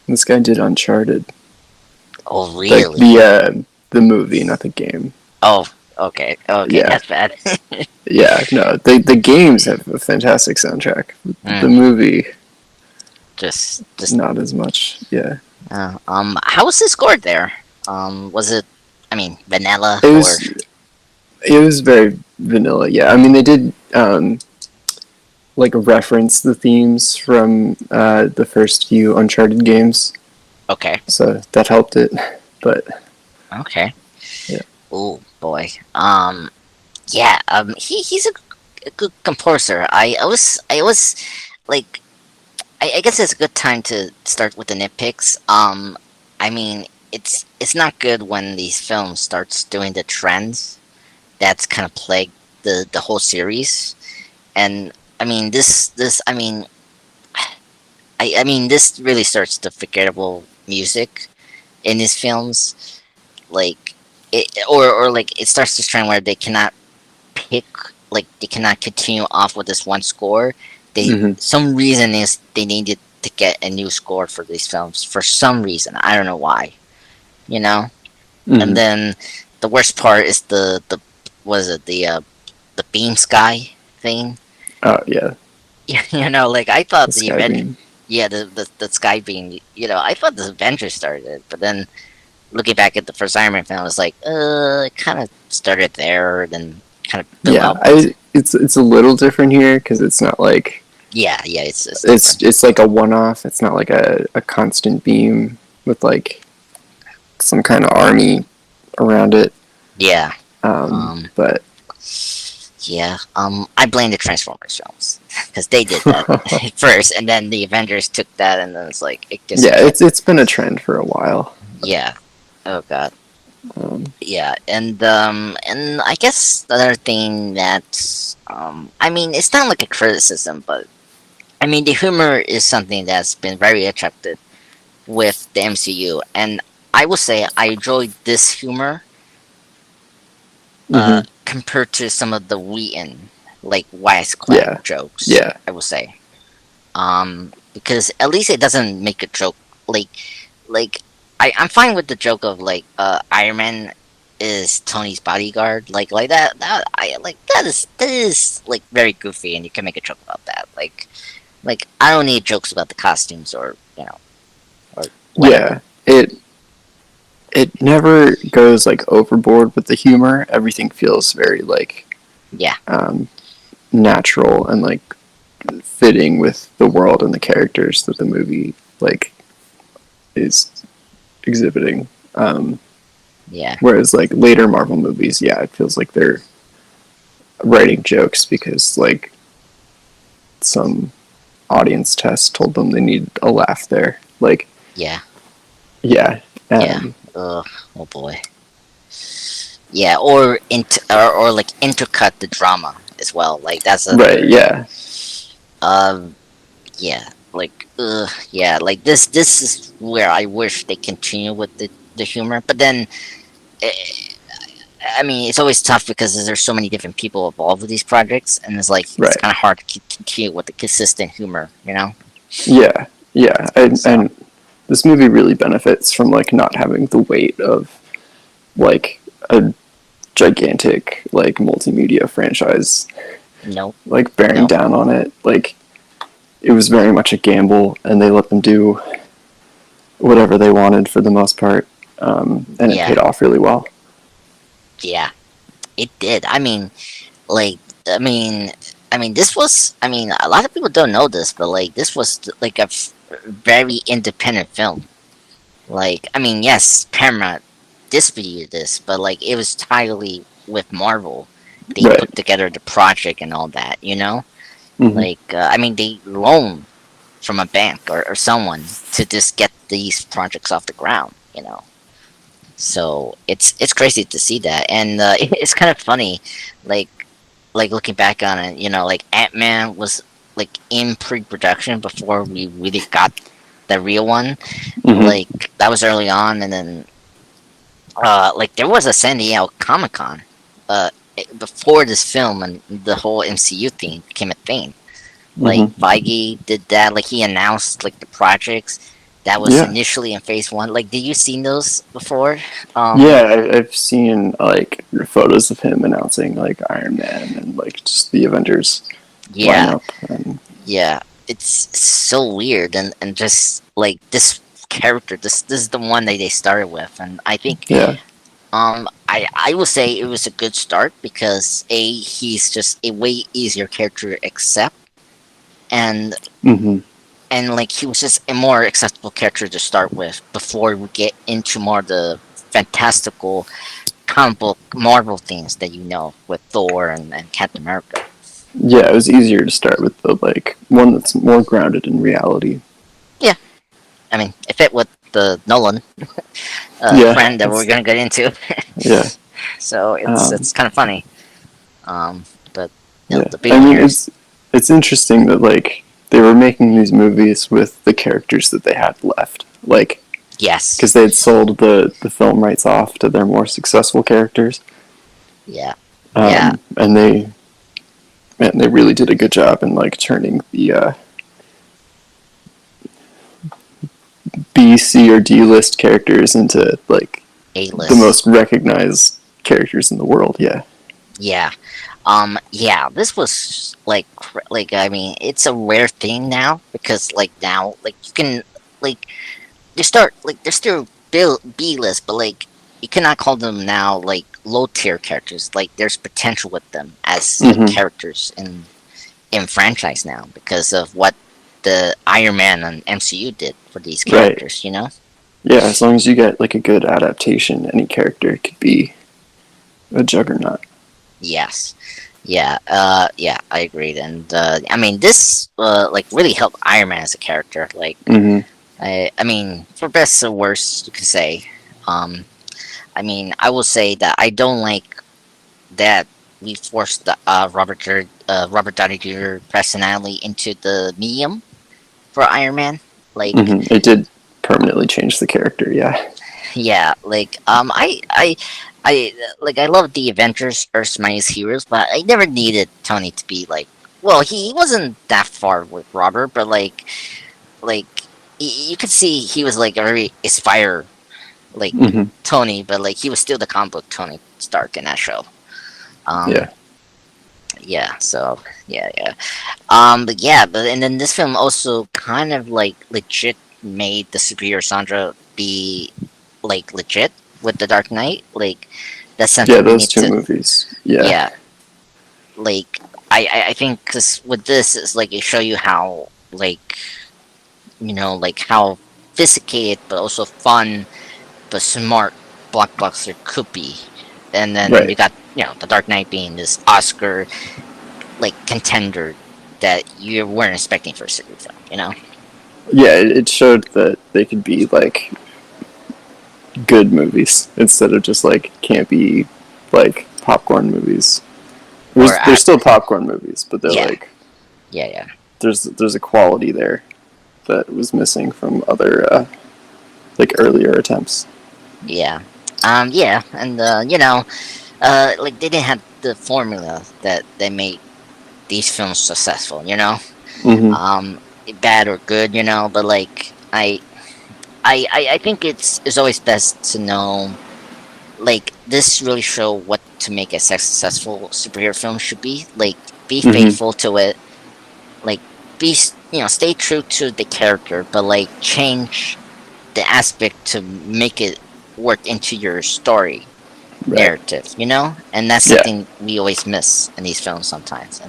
this guy did Uncharted, Oh, like really? the movie, not the game. Oh, okay, okay, Yeah, that's bad. yeah. No, the games have a fantastic soundtrack. The Mm, movie, just not as much. Yeah. how was it scored there? Was it? I mean, vanilla It or was it was very vanilla. Yeah, I mean they did like reference the themes from the first few Uncharted games, okay, so that helped it. But okay. yeah, Oh boy. Yeah. He's a good composer. I was like I guess it's a good time to start with the nitpicks. I mean, it's not good when these films starts doing the trends that's kind of plagued the whole series. And I mean, this I mean, I mean, this really starts the forgettable music in these films. Like or like it starts this trend where they cannot pick, like they cannot continue off with this one score. They hmm some reason is they needed to get a new score for these films for some reason. I don't know why. You know. And hmm then the worst part is the was it the beam sky thing. oh yeah, You know, like I the thought the event. Skybeam. Yeah, the sky beam. You know, I thought the Avengers started it, but then looking back at the first Iron Man film, I was like, it kind of started there, then kind of built Yeah, outwards. it's a little different here because it's not like Yeah, yeah, it's different. it's like a one off. It's not like a constant beam with like some kind of army around it. Yeah. Um. But Yeah. I blame the Transformers films because they did that first, and then the Avengers took that, and then it's like it just yeah, kept. it's been a trend for a while. Yeah. Oh God. Um, Yeah, and I guess the other thing that I mean, it's not like a criticism, but I mean, the humor is something that's been very attractive with the MCU, and I will say I enjoyed this humor hmm compared to some of the Wheaton like wisecrack Yeah, jokes. yeah, I will say, because at least it doesn't make a joke like like I'm fine with the joke of like Iron Man is Tony's bodyguard, like that I like that is like very goofy, and you can make a joke about that. Like I don't need jokes about the costumes or or whatever. yeah. It never goes like overboard with the humor. Everything feels very like Yeah, um, natural and like fitting with the world and the characters that the movie like is exhibiting. yeah, Whereas like later Marvel movies, yeah, it feels like they're writing jokes because like some audience test told them they need a laugh there. Like, yeah, yeah, yeah. um, Oh boy. Yeah, or like intercut the drama as well. Like that's right, another. yeah, Um, yeah, like yeah, like this is where I wish they continue with the humor, but then eh, I mean it's always tough because there's so many different people involved with these projects, and it's right, kind of hard to continue with the consistent humor, you know. yeah, yeah, and So this movie really benefits from like not having the weight of like a gigantic like multimedia franchise No, like bearing no, down on it. Like it was very much a gamble, and they let them do whatever they wanted for the most part, and it yeah, paid off really well. yeah, it did. I mean, like, I mean, this was. I mean, a lot of people don't know this, but like, this was like a very independent film. Like, I mean, yes, Paramount distributed this, but like, it was entirely with Marvel. They Right. put together the project and all that, you know. Mm-hmm. Like, I mean, they loaned from a bank or someone to just get these projects off the ground, you know. So it's crazy to see that, and it's kind of funny, like looking back on it, you know, like Ant-Man was like in pre-production before we really got the real one. Mm-hmm. Like that was early on, and then like there was a San Diego Comic Con before this film, and the whole MCU thing became a thing. Like Mm-hmm. Feige did that. Like he announced like the projects that was Yeah. initially in Phase One. Like, did you seen those before? Yeah, I've seen like photos of him announcing like Iron Man and like just the Avengers Yeah, lineup. And yeah. It's so weird, and just like this character, this is the one that they started with, and I think yeah. I will say it was a good start because he's just a way easier character to accept, and Mm-hmm. like he was just a more acceptable character to start with before we get into more of the fantastical comic book Marvel things that you know with Thor and Captain America. Yeah, it was easier to start with the like one that's more grounded in reality. Yeah, I mean, it fit with the Nolan Yeah, friend that we're gonna get into, yeah, so um, it's kind of funny. Um, but you know, yeah. the I mean, Billionaires, it's interesting that like they were making these movies with the characters that they had left, like yes, because they had sold the film rights off to their more successful characters, yeah, yeah, and they really did a good job in like turning the B, C, or D list characters into like A the list, most recognized characters in the world. Yeah. yeah. Yeah, this was like I mean, it's a rare thing now because like now like you can like they start like they're still B list, but like you cannot call them now like low tier characters. Like there's potential with them as like Mm-hmm. characters in franchise now because of what the Iron Man and MCU did for these Right. characters. You know? Yeah. As long as you get like a good adaptation, any character could be a juggernaut. Yes. Yeah. Yeah. I agreed, and I mean this like really helped Iron Man as a character. Like Mm-hmm. I mean for best or worse you could say. Um, I mean I will say that I don't like that we forced the, Robert Downey Jr. personality into the medium for Iron Man. Like, Mm-hmm. It did permanently change the character. Yeah. yeah, like I like I love the Avengers, Earth's Mightiest Heroes, but I never needed Tony to be like. Well, he wasn't that far with Robert, but like you could see he was like a very inspired like Mm-hmm. Tony, but like he was still the comic book Tony Stark in that show. Um, Yeah. yeah, so yeah. But yeah, but and then this film also kind of like legit made the superior Sandra be like legit with the Dark Knight, like that sense Yeah. that we Those need two to, movies. Yeah. yeah, like I think because with this it's like it show you how like you know like how sophisticated but also fun but smart blockbuster could be, and then you Right. got you know the Dark Knight being this Oscar like contender that you weren't expecting for a superhero film, you know? Yeah. It showed that they could be like good movies instead of just like campy like popcorn movies. Or They're still popcorn movies, but they're yeah, like yeah, there's a quality there that was missing from other like earlier attempts. yeah, yeah, and you know, like they didn't have the formula that made these films successful, you know, Mm-hmm. um, bad or good, you know, but like I think it's always best to know, like, this really show what to make a successful superhero film should be. Like, be Hmm. faithful to it. Like, stay true to the character, but like change the aspect to make it work into your story Right. narrative. And that's Yeah. something we always miss in these films sometimes.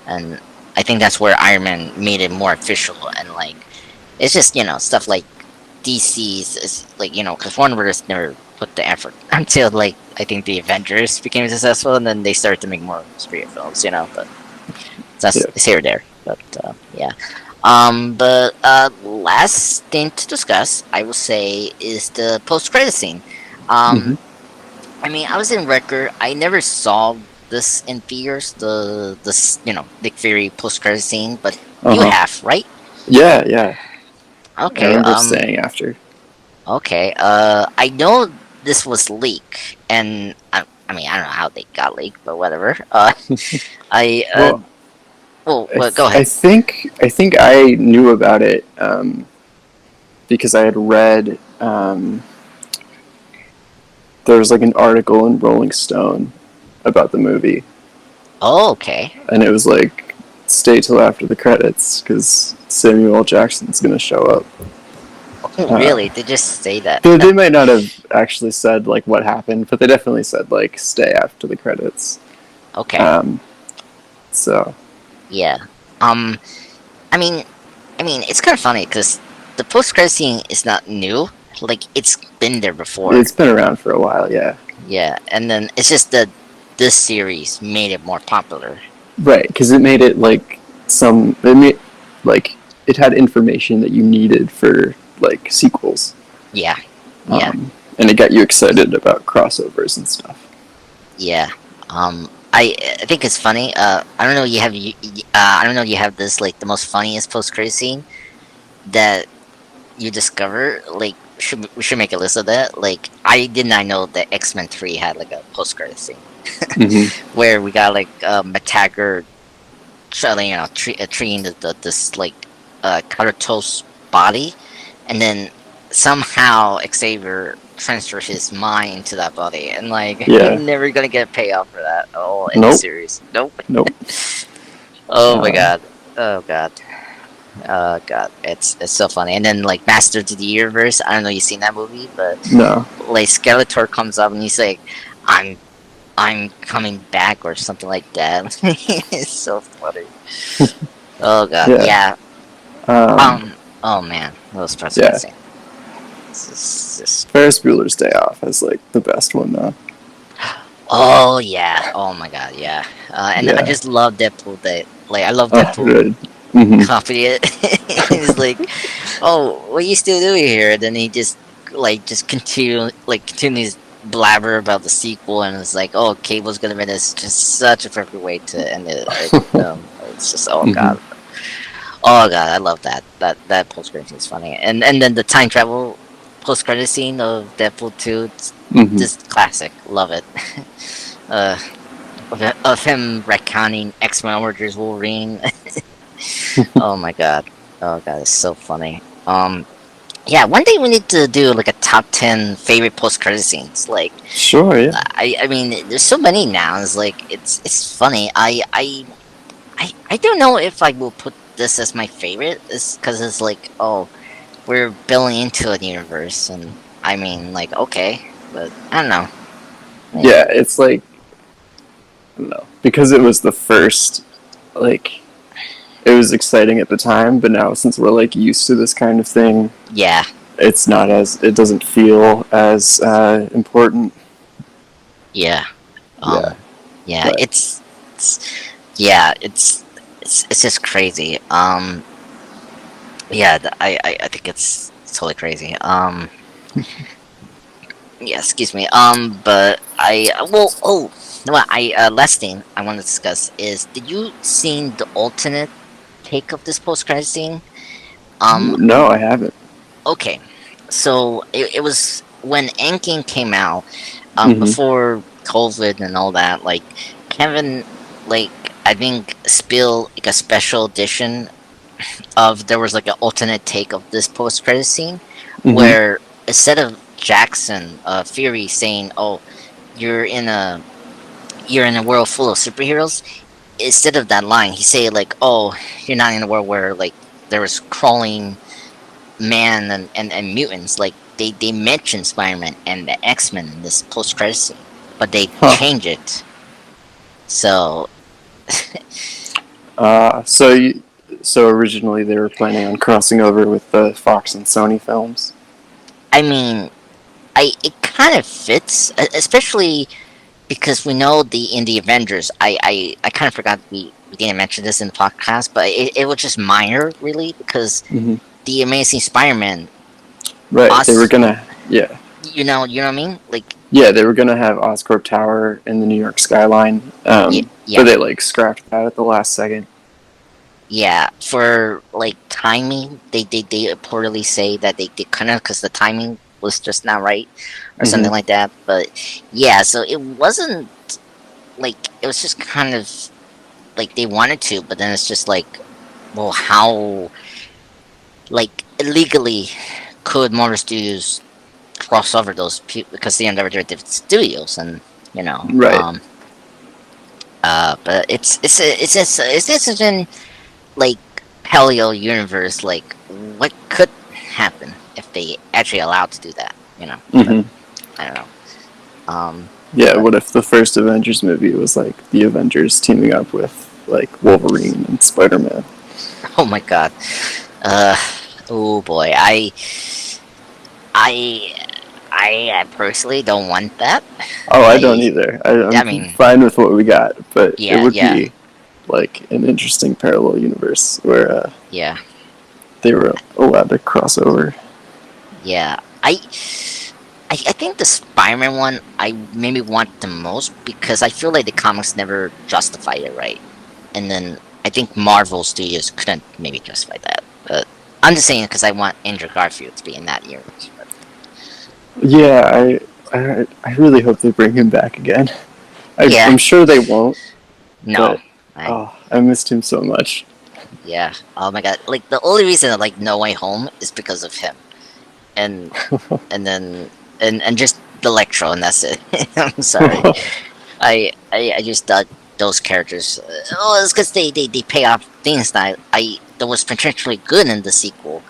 And I think that's where Iron Man made it more official. And like, it's just stuff like DC's is like, because Warner Brothers never put the effort until like I think the Avengers became successful, and then they started to make more superhero films. But that's Yeah. it's here or there. But yeah. But last thing to discuss, I will say, is the post-credit scene. Hmm. Um, I mean, I was in record. I never saw this in theaters. Nick Fury post-credit scene, but Uh you huh. have, right? Yeah. Yeah. I Okay. remember staying after. Okay. I know this was leaked, and I mean, I don't know how they got leaked, but whatever. I Well, well, go ahead. I think I knew about it because I had read there was like an article in Rolling Stone about the movie, Oh, okay. and it was like stay till after the credits because Samuel L. Jackson's gonna show up. Oh, Uh, really? They just say that? they might not have actually said like what happened, but they definitely said like stay after the credits. Okay. Um, so Yeah. Um. I mean, it's kind of funny because the post-credit scene is not new. Like, it's been there before. it's been around for a while, yeah. Yeah, and then it's just that this series made it more popular. Right, because it made it like it made like it had information that you needed for like sequels, Yeah. Yeah. and it got you excited about crossovers and stuff. Yeah. I think it's funny. I don't know. I don't know. You have this like the most funniest post-credit scene that you discover. Like, we should make a list of that. Like, I did not know that X-Men 3 had like a post-credit scene Hmm. where we got like Metaggart, treating this like Comatose body, and then somehow Xavier transfers his mind into that body, and like you're Yeah. never gonna get a payoff for that at all in the Nope. series. Nope. Nope. Oh my Uh, god. Oh god. Oh god. It's so funny. And then like Master of the Universe. I don't know. You seen that movie, but no. like Skeletor comes up and he's like, "I'm I'm coming back" or something like that. It's so funny. Oh god. Yeah. Yeah. Um, Oh man. Those parts yeah. amazing. This is Ferris Bueller's Day Off is like the best one though. Oh yeah. Oh my god. Yeah. And I Yeah. just love Deadpool. Like, I love Oh, Deadpool good. Hmm. copy it. He's like, "Oh, what you still doing here?" And then he just continues blabber about the sequel, and it's like, "Oh, Cable's gonna be this." Just such a perfect way to end it. It's just, oh Hmm. god. Oh god, I love that. That post credit scene is funny, and then the time travel post credit scene of Deadpool 2, it's Hmm. just classic. Love it. uh, of him retconning X-Men Origins Wolverine. Oh my god. Oh god, it's so funny. Yeah, one day we need to do like a top 10 favorite post credit scenes. Like, Sure. Yeah. I mean, there's so many now. It's like it's funny. I don't know if I will put this as my favorite. It's because it's like, oh, we're building into a universe, and I mean, like, okay, but I don't know. Yeah. It's like I don't know because it was the first like it was exciting at the time, but now since we're like used to this kind of thing, Yeah, it's not as it doesn't feel as important. yeah, Yeah, yeah. but Yeah, it's just crazy. Yeah, I think it's totally crazy. Yeah, excuse me. But no, last thing I want to discuss is, did you seen the alternate take of this post credit scene? no, I haven't. Okay, so it was when Endgame came out, Hmm. before COVID and all that. Like, Kevin, like, I think spilled like a special edition of, there was like an alternate take of this post credit scene Mm-hmm. where instead of Jackson Fury saying, "Oh, you're in a you're in a world full of superheroes," instead of that line, he say like, "Oh, you're not in a world where like there was crawling man and mutants." Like they mention Spider-Man and the X-Men in this post-credit scene, but they Huh. change it. So So so originally they were planning on crossing over with the Fox and Sony films. I mean, I it kind of fits, especially because we know in the Avengers. I kind of forgot we didn't mention this in the podcast, but it was just minor, really, because Mm-hmm. the Amazing Spider-Man, Right. They were us, gonna. Yeah. you know what I mean? Like, Yeah, they were gonna have Oscorp Tower in the New York skyline, yeah, but yeah, they like scrapped that at the last second. yeah. For like timing, they reportedly say that they kind of because the timing was just not right or Mm-hmm. something like that. But yeah, so it wasn't like it was just kind of like they wanted to, but then it's just like, well, how like illegally could Marvel Studios cross over those people because they are never different studios and you know Right. but it's just in like paleo universe like what could happen if they actually allowed to do that, you know, but Mm-hmm. I don't know. um Yeah. but What if the first Avengers movie was like the Avengers teaming up with like Wolverine and Spider Man? oh my god. uh oh boy, I I personally don't want that. Oh, I don't I either. I'm I mean, fine with what we got, but it yeah, would yeah, be like an interesting parallel universe where yeah, they were allowed to cross over. yeah. I think the Spider-Man one I maybe want the most because I feel like the comics never justified it right, and then I think Marvel Studios couldn't maybe justify that. But I'm just saying because I want Andrew Garfield to be in that universe. But Yeah, I really hope they bring him back again. yeah, I'm sure they won't, no, but I oh, I missed him so much. yeah. Oh my god! Like the only reason I like No Way Home is because of him, and then and just the Electro, and that's it. I'm sorry. I just thought those characters. Oh, it's because they pay off things that was potentially good in the sequel,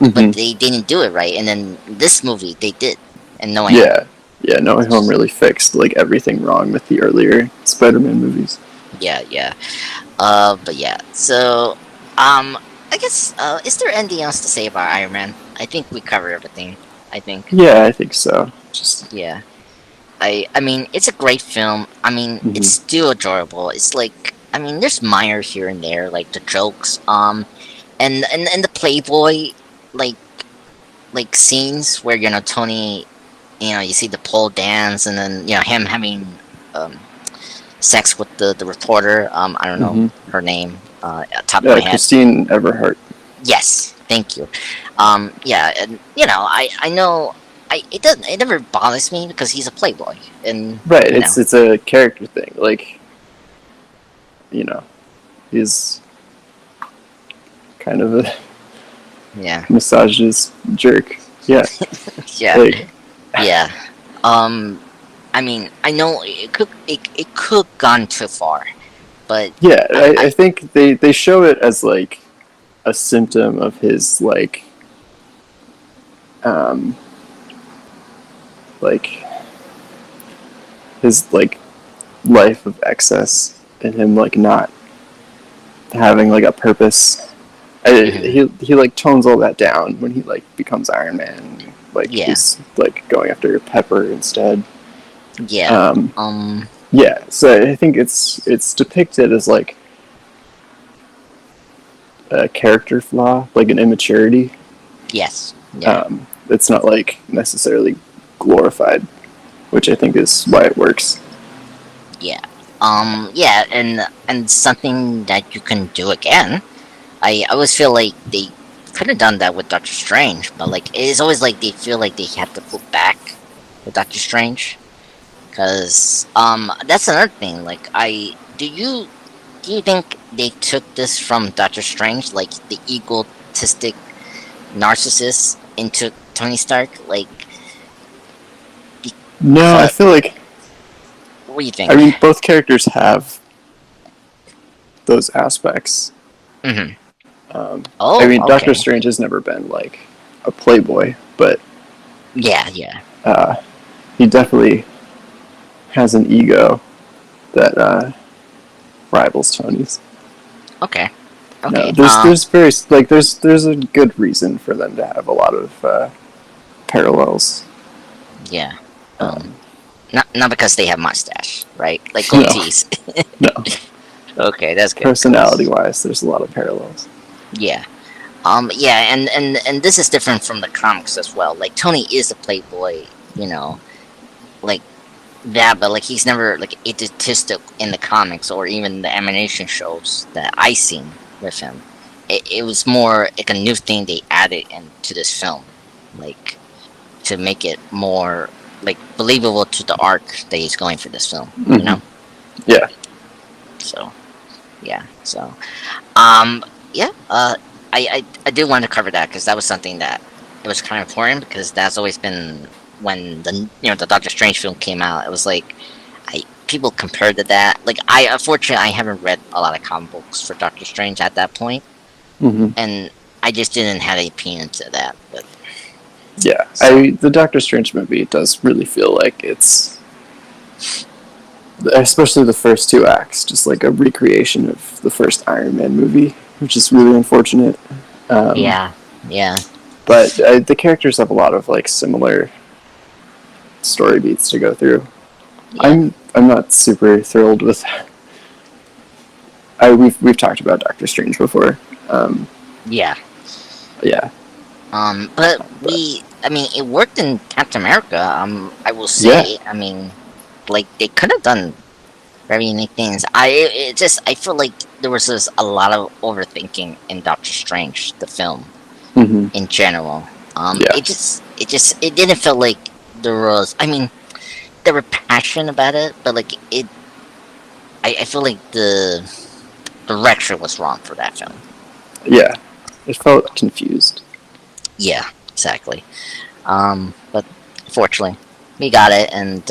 but Hmm. they didn't do it right. And then this movie they did, and No Way Home. Yeah, yeah. No Way Home really fixed like everything wrong with the earlier Spider-Man movies. Yeah, yeah. But yeah. So, I guess is there anything else to say about Iron Man? I think we covered everything. I think. Yeah, I think so. Just Yeah. I mean, it's a great film. I mean, it's mhm. still enjoyable. It's like, I mean, there's minor here and there, like the jokes, and the Playboy, like scenes where Tony, you see the pole dance, and then him having um sex with the reporter. I don't know Mhm. her name, top of my head. Christine Everhart. Yes, thank you. Yeah, and I know. It never bothers me because he's a playboy, and Right. you know, It's a character thing. Like you know, he's kind of a yeah. misogynist jerk. Yeah. Yeah, Like yeah. Um, I mean, I know it could gone too far, but yeah, I I think they show it as like a symptom of his um like his life of excess and him like not having like a purpose. mhm, He like tones all that down when he like becomes Iron Man. Like yeah, he's like going after Pepper instead. yeah. Um, Um, yeah, so I think it's depicted as like a character flaw, like an immaturity. yes, yeah, It's not like necessarily glorified, which I think is why it works. yeah. Yeah, and something that you can do again. I always feel like they could have done that with Doctor Strange, but like it's always like they feel like they have to put back with Doctor Strange. Cause that's another thing. Like do you think they took this from Doctor Strange, like the egotistic narcissist, into Tony Stark? Like, No, I because feel like what do you I think? mean both characters have those aspects. Hmm. Um, I Oh, mean, Doctor okay. Strange has never been like a playboy, but Yeah, yeah. uh, he definitely has an ego that rivals Tony's. Okay, No, okay. there's very like there's a good reason for them to have a lot of parallels. Yeah. Um, Um, not because they have mustache, right? Like no, goatees. no. Okay, that's good. Personality Cause wise, there's a lot of parallels. yeah. Yeah, and this is different from the comics as well. Like Tony is a playboy, you know, like that, but like he's never like egotistic in the comics or even the animation shows that I seen with him. It was more like a new thing they added into this film, like to make it more like believable to the arc that he's going for this film. You Hmm. know, Yeah. so yeah, so um, yeah, I do want to cover that because that was something that it was kind of important because that's always been when the Doctor Strange film came out. It was like I people compared to that. Like I unfortunately I haven't read a lot of comic books for Doctor Strange at that point, Hmm. and I just didn't have any opinion to that. But Yeah. so The Doctor Strange movie does really feel like it's, especially the first two acts, just like a recreation of the first Iron Man movie, which is really unfortunate. Um, yeah, yeah, but the characters have a lot of like similar story beats to go through. yeah, I'm not super thrilled with. We've talked about Doctor Strange before. Um, yeah. yeah, But but I mean, it worked in Captain America. I will yeah, say. I mean, like they could have done very unique things. It just I feel like there was just a lot of overthinking in Doctor Strange, the film hmm, in general. yeah, It didn't feel like there was. I mean, there were passion about it, but like it, I feel like the direction was wrong for that film. yeah. It felt confused. Yeah, exactly. But fortunately, we got it, and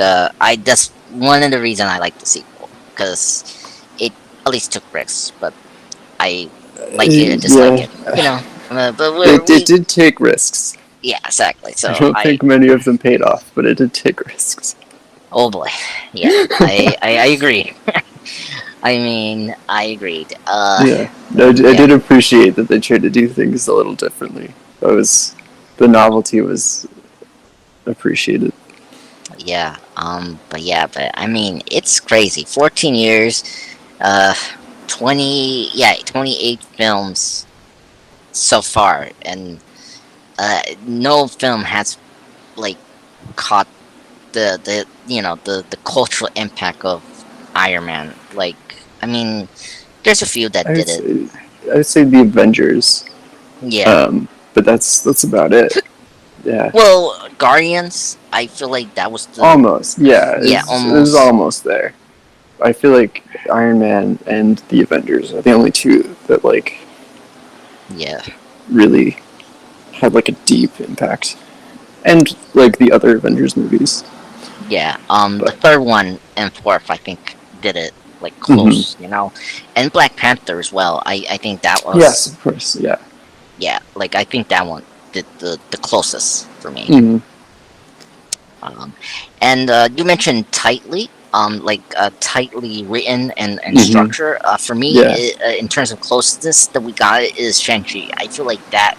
I that's one of the reasons I like the sequel because it at least took risks, but I like it and dislike Yeah, it. You know, but it did take risks. yeah, exactly. I So don't think many of them paid off, but it did take risks. oh boy, yeah, I agree. I mean, I agreed. Yeah, I Yeah, did appreciate that they tried to do things a little differently. That was the novelty was appreciated. but yeah, but I mean, it's crazy. 14 years, uh, 28 films so far, and no film has like caught the cultural impact of Iron Man. Like, I mean, there's a few that I would did it. say I would say the Avengers, Yeah. but that's about it. Yeah, Well, Guardians, I feel like that was the almost. Yeah, yeah, it was almost. almost there. I feel like Iron Man and the Avengers are the only two that like Yeah, really had like a deep impact, and like the other Avengers movies. yeah. The But third one and fourth, I think, did it like hmm, close, and Black Panther as well. I think that yes, was of course, yeah. yeah, like I think that one did the closest for me. Hmm. Um, and you mentioned tightly, like tightly written and Hmm. structure. For me, Yeah. in terms of closeness that we got is Shang-Chi. I feel like that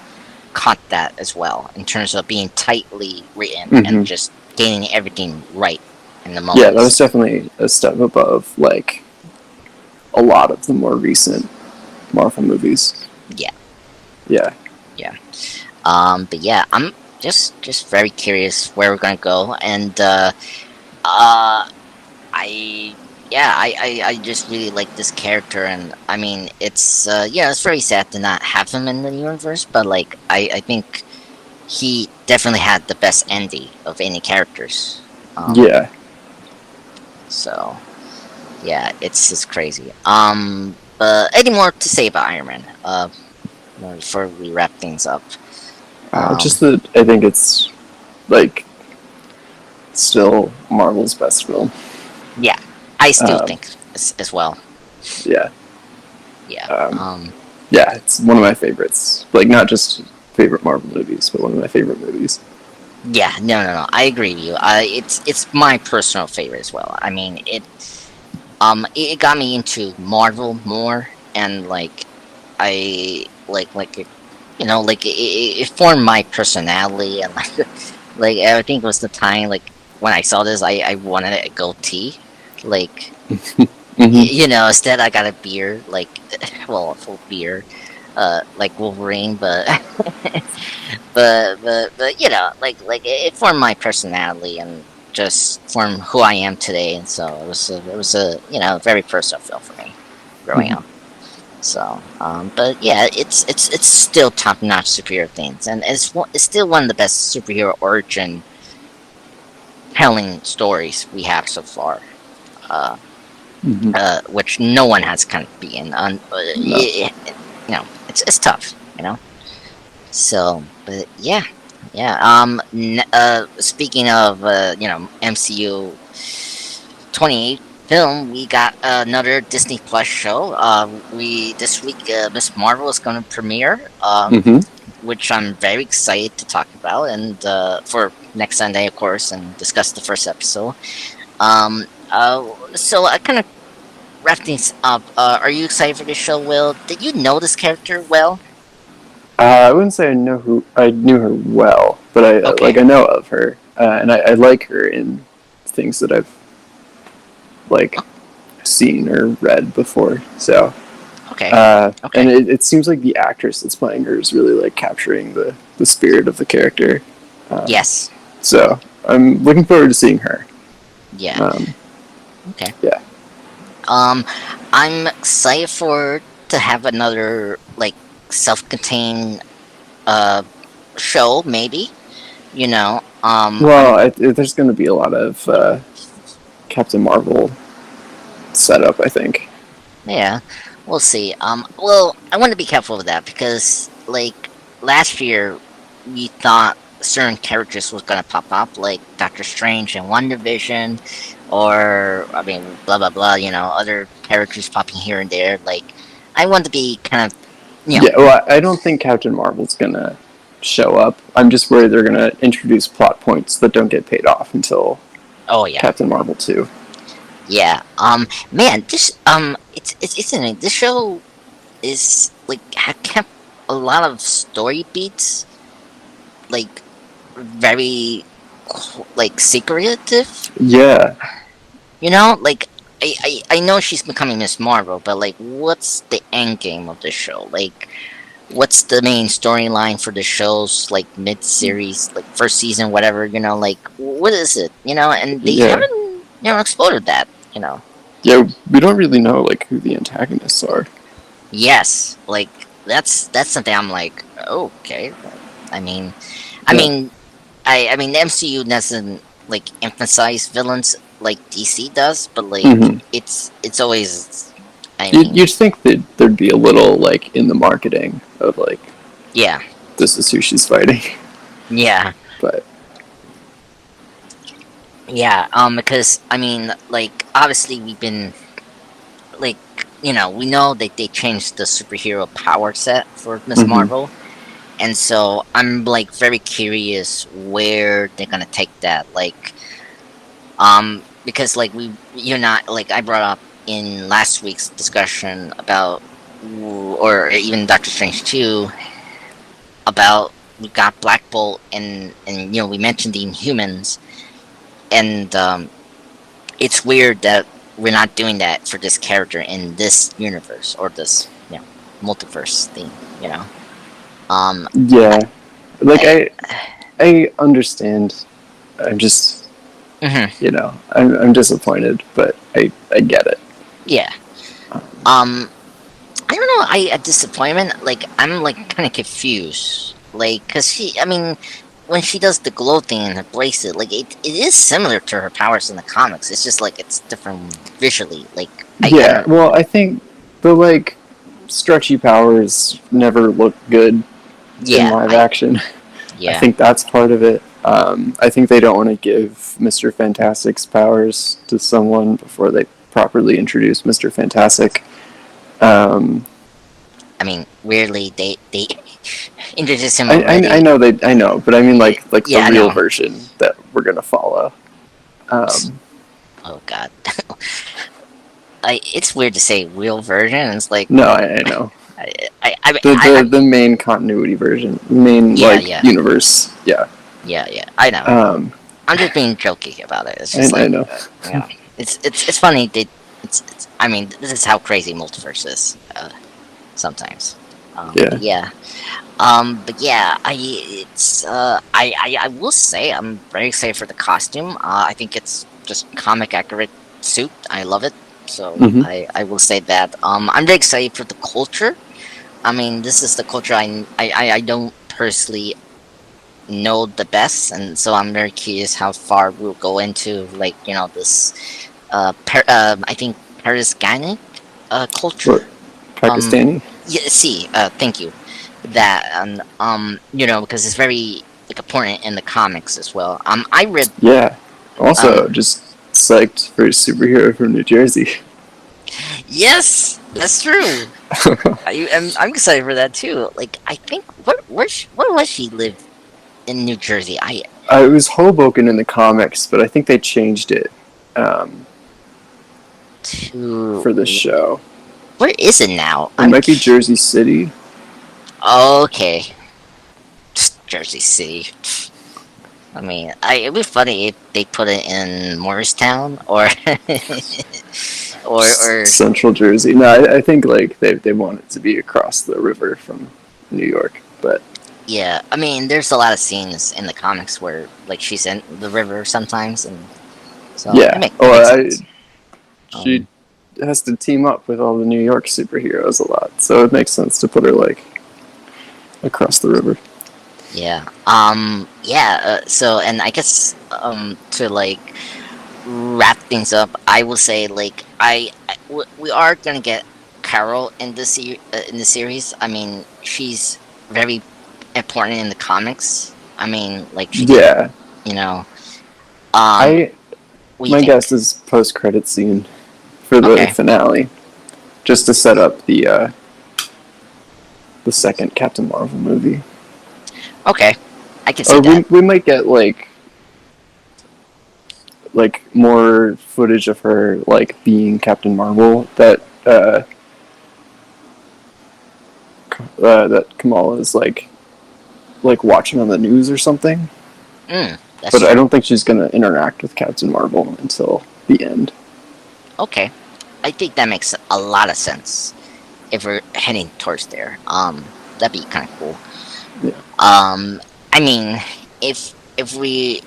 caught that as well in terms of being tightly written and Hmm. just getting everything right in the Yeah, that was moments. definitely a step above like a lot of the more recent Marvel movies. Yeah, Yeah. yeah. But yeah, I'm just very curious where we're gonna go, and uh, I yeah, I just really like this character, and I mean it's very sad to not have him in the universe, but like I think he definitely had the best ending of any characters. Um, Yeah. so yeah, it's just crazy. But any more to say about Iron Man? Before we wrap things up. Um, Just that I think it's like still Marvel's best film. yeah, I still Um, think as well. yeah, Yeah. um, yeah, it's one of my favorites. Like not just favorite Marvel movies, but one of my favorite movies. Yeah. No, no, no. I agree with you. It's my personal favorite as well. I mean, it got me into Marvel more, and like I like it, like it formed my personality, and like I think it was the time like when I saw this, I wanted a goatee, like Hmm. instead I got a beard, like well, a full beard, like Wolverine, but but like it formed my personality and just formed who I am today, and so it was a very personal film for me growing Hmm. up. So, but yeah, it's still top notch superhero things, and it's still one of the best superhero origin telling stories we have so far. Uh, Hmm. which no one has kind of beaten. No. It's tough. So, but yeah, yeah. Speaking of MCU 28 film, we got another Disney Plus show. We this week Miss Marvel is going to premiere. Hmm. Which I'm very excited to talk about, and for next Sunday, of course, and discuss the first episode. So I kind of wrap things up. Are you excited for this show, Will? Did you know this character well? I wouldn't say I knew her well, but Okay, I know of her, and I like her in things that I've like seen or read before. So, okay, and okay. it seems like the actress that's playing her is really like capturing the spirit of the character. Um, Yes, so I'm looking forward to seeing her. yeah, Um, okay. yeah. Um, I'm excited for to have another like self-contained uh show, maybe. Well, I'm there's going to be a lot of Captain Marvel setup, I think. Yeah, we'll see. Well, I want to be careful with that because, like, last year we thought certain characters was gonna pop up, like Doctor Strange and WandaVision, or I mean, blah blah blah. Other characters popping here and there. Like, I want to be kind of, you know. Yeah, well, I don't think Captain Marvel's going to show up. I'm just worried they're going to introduce plot points that don't get paid off until Oh yeah, Captain Marvel 2. yeah. Man, it's interesting. This show is like have kept a lot of story beats, like very like secretive. Yeah, Like I know she's becoming Miss Marvel, but like, what's the end game of the show? Like, what's the main storyline for the show's like mid series, like first season, whatever? Like, what is it? And they yeah. haven't explored that. Yeah, we don't really know like who the antagonists are. Yes, like that's something I'm like, okay. I mean, I Yeah. mean, I mean, the MCU doesn't like emphasize villains like DC does, but like Hmm. it's always. I mean, You'd think that there'd be a little like in the marketing of like yeah, this is who she's fighting, yeah, but yeah. Because I mean, like obviously we've been like we know that they changed the superhero power set for Miss hmm Marvel, and so I'm like very curious where they're gonna take that. Like, because like you're not like I brought up in last week's discussion about, or even Doctor Strange 2, about we got Black Bolt, and we mentioned the Inhumans, and it's weird that we're not doing that for this character in this universe or this multiverse thing. I, yeah, like I I understand. I'm just mhm, I'm disappointed, but I get it. yeah. Um, Um, I don't know. A disappointment. Like I'm like kind of confused. Like, cause I mean, when she does the glow thing and her bracelet, like it is similar to her powers in the comics. It's just like it's different visually. Like I yeah, don't. well, I think the stretchy powers never look good in Yeah, live I action. I Yeah. think that's part of it. I think they don't want to give Mr. Fantastic's powers to someone before they properly introduce Mr. Fantastic. Um, I mean, weirdly, they introduced him already. I know I know, but I mean like the Yeah, I real know. version that we're gonna follow. S- Um, Oh God. It's weird to say real version. It's like no, I know I, I, the, I, the I the main continuity version, main yeah, like yeah, universe. Yeah. yeah. I know. Um, I'm just being jokey about it. It's just I like, know. you know, it's funny. It's. I mean, this is how crazy multiverse is. Sometimes. Yeah. But yeah. But yeah. It's. I will say I'm very excited for the costume. I think it's just comic accurate suit. I love it. So Hmm. I will say that. I'm very excited for the culture. I mean, this is the culture I don't personally know the best, and so I'm very curious how far we'll go into, like, this I think Parisganic What, culture. Um, Pakistani? yeah, see, thank you. That, and because it's very, like, important in the comics as well. I read Yeah. um Also, just psyched for a superhero from New Jersey. yes, that's true. I'm excited for that too. Like, I think where was she live in New Jersey? It was Hoboken in the comics, but I think they changed it um, for the To show. Where is it now? It might be Jersey City. Okay. Just Jersey City. I mean, it'd be funny if they put it in Morristown, or or Central Jersey. No, I think like they want it to be across the river from New York, but yeah. I mean, there's a lot of scenes in the comics where, like, she's in the river sometimes, and so yeah. it Oh, makes sense. she Um, has to team up with all the New York superheroes a lot, so it makes sense to put her like across the river. yeah. Yeah. So, and I guess, to, like, wrap things up, I will say, like, we are gonna get Carol in in the series. I mean, she's very important in the comics. I mean, like, she did, Yeah, you know. Um, I what do you my think? guess is post credit scene for the Okay, finale, just to set up the second Captain Marvel movie. okay, I can see Or that. we might get like more footage of her like being Captain Marvel that Kamala is like watching on the news or something. That's But I true. don't think she's gonna interact with Captain Marvel until the end. Okay, I think that makes a lot of sense if we're heading towards there. That'd be kind of cool. Yeah. I mean, if we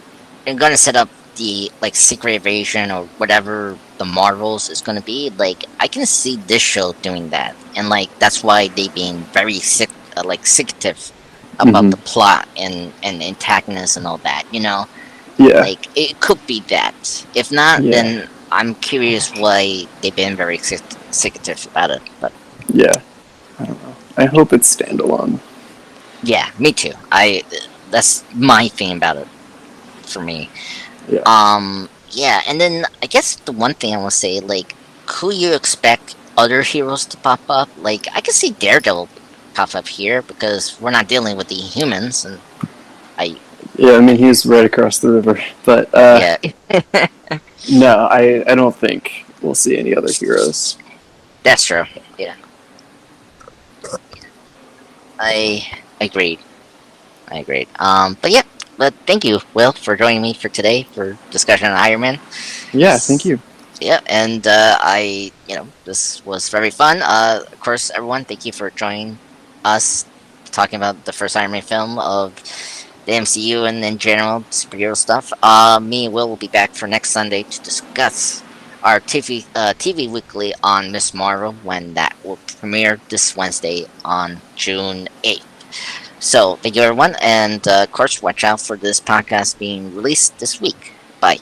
are gonna set up the, like, secret invasion or whatever the Marvels is gonna be, like, I can see this show doing that, and, like, that's why they being very like, secretive about Mm-hmm. the plot and antagonists and all that. Yeah. Like, it could be that. If not, Yeah. then I'm curious why they've been very secretive about it. But Yeah. I don't know. I hope it's standalone. yeah, me too. That's my thing about it, for me. Yeah. Yeah, and then I guess the one thing I want to say, like, who you expect other heroes to pop up? Like, I can see Daredevil pop up here because we're not dealing with the humans, and I, Yeah. I mean, he's right across the river, but yeah, no, I don't think we'll see any other heroes. that's true. Yeah, I agreed. I agreed. But yeah, but thank you, Will, for joining me for today for discussion on Iron Man. Yeah. Thank you. Yeah, and this was very fun. Of course, everyone, thank you for joining us talking about the first Iron Man film of the MCU and in general superhero stuff. Me and Will be back for next Sunday to discuss our TV weekly on Miss Marvel when that will premiere this Wednesday on June 8th. So thank you, everyone, and of course, watch out for this podcast being released this week. Bye.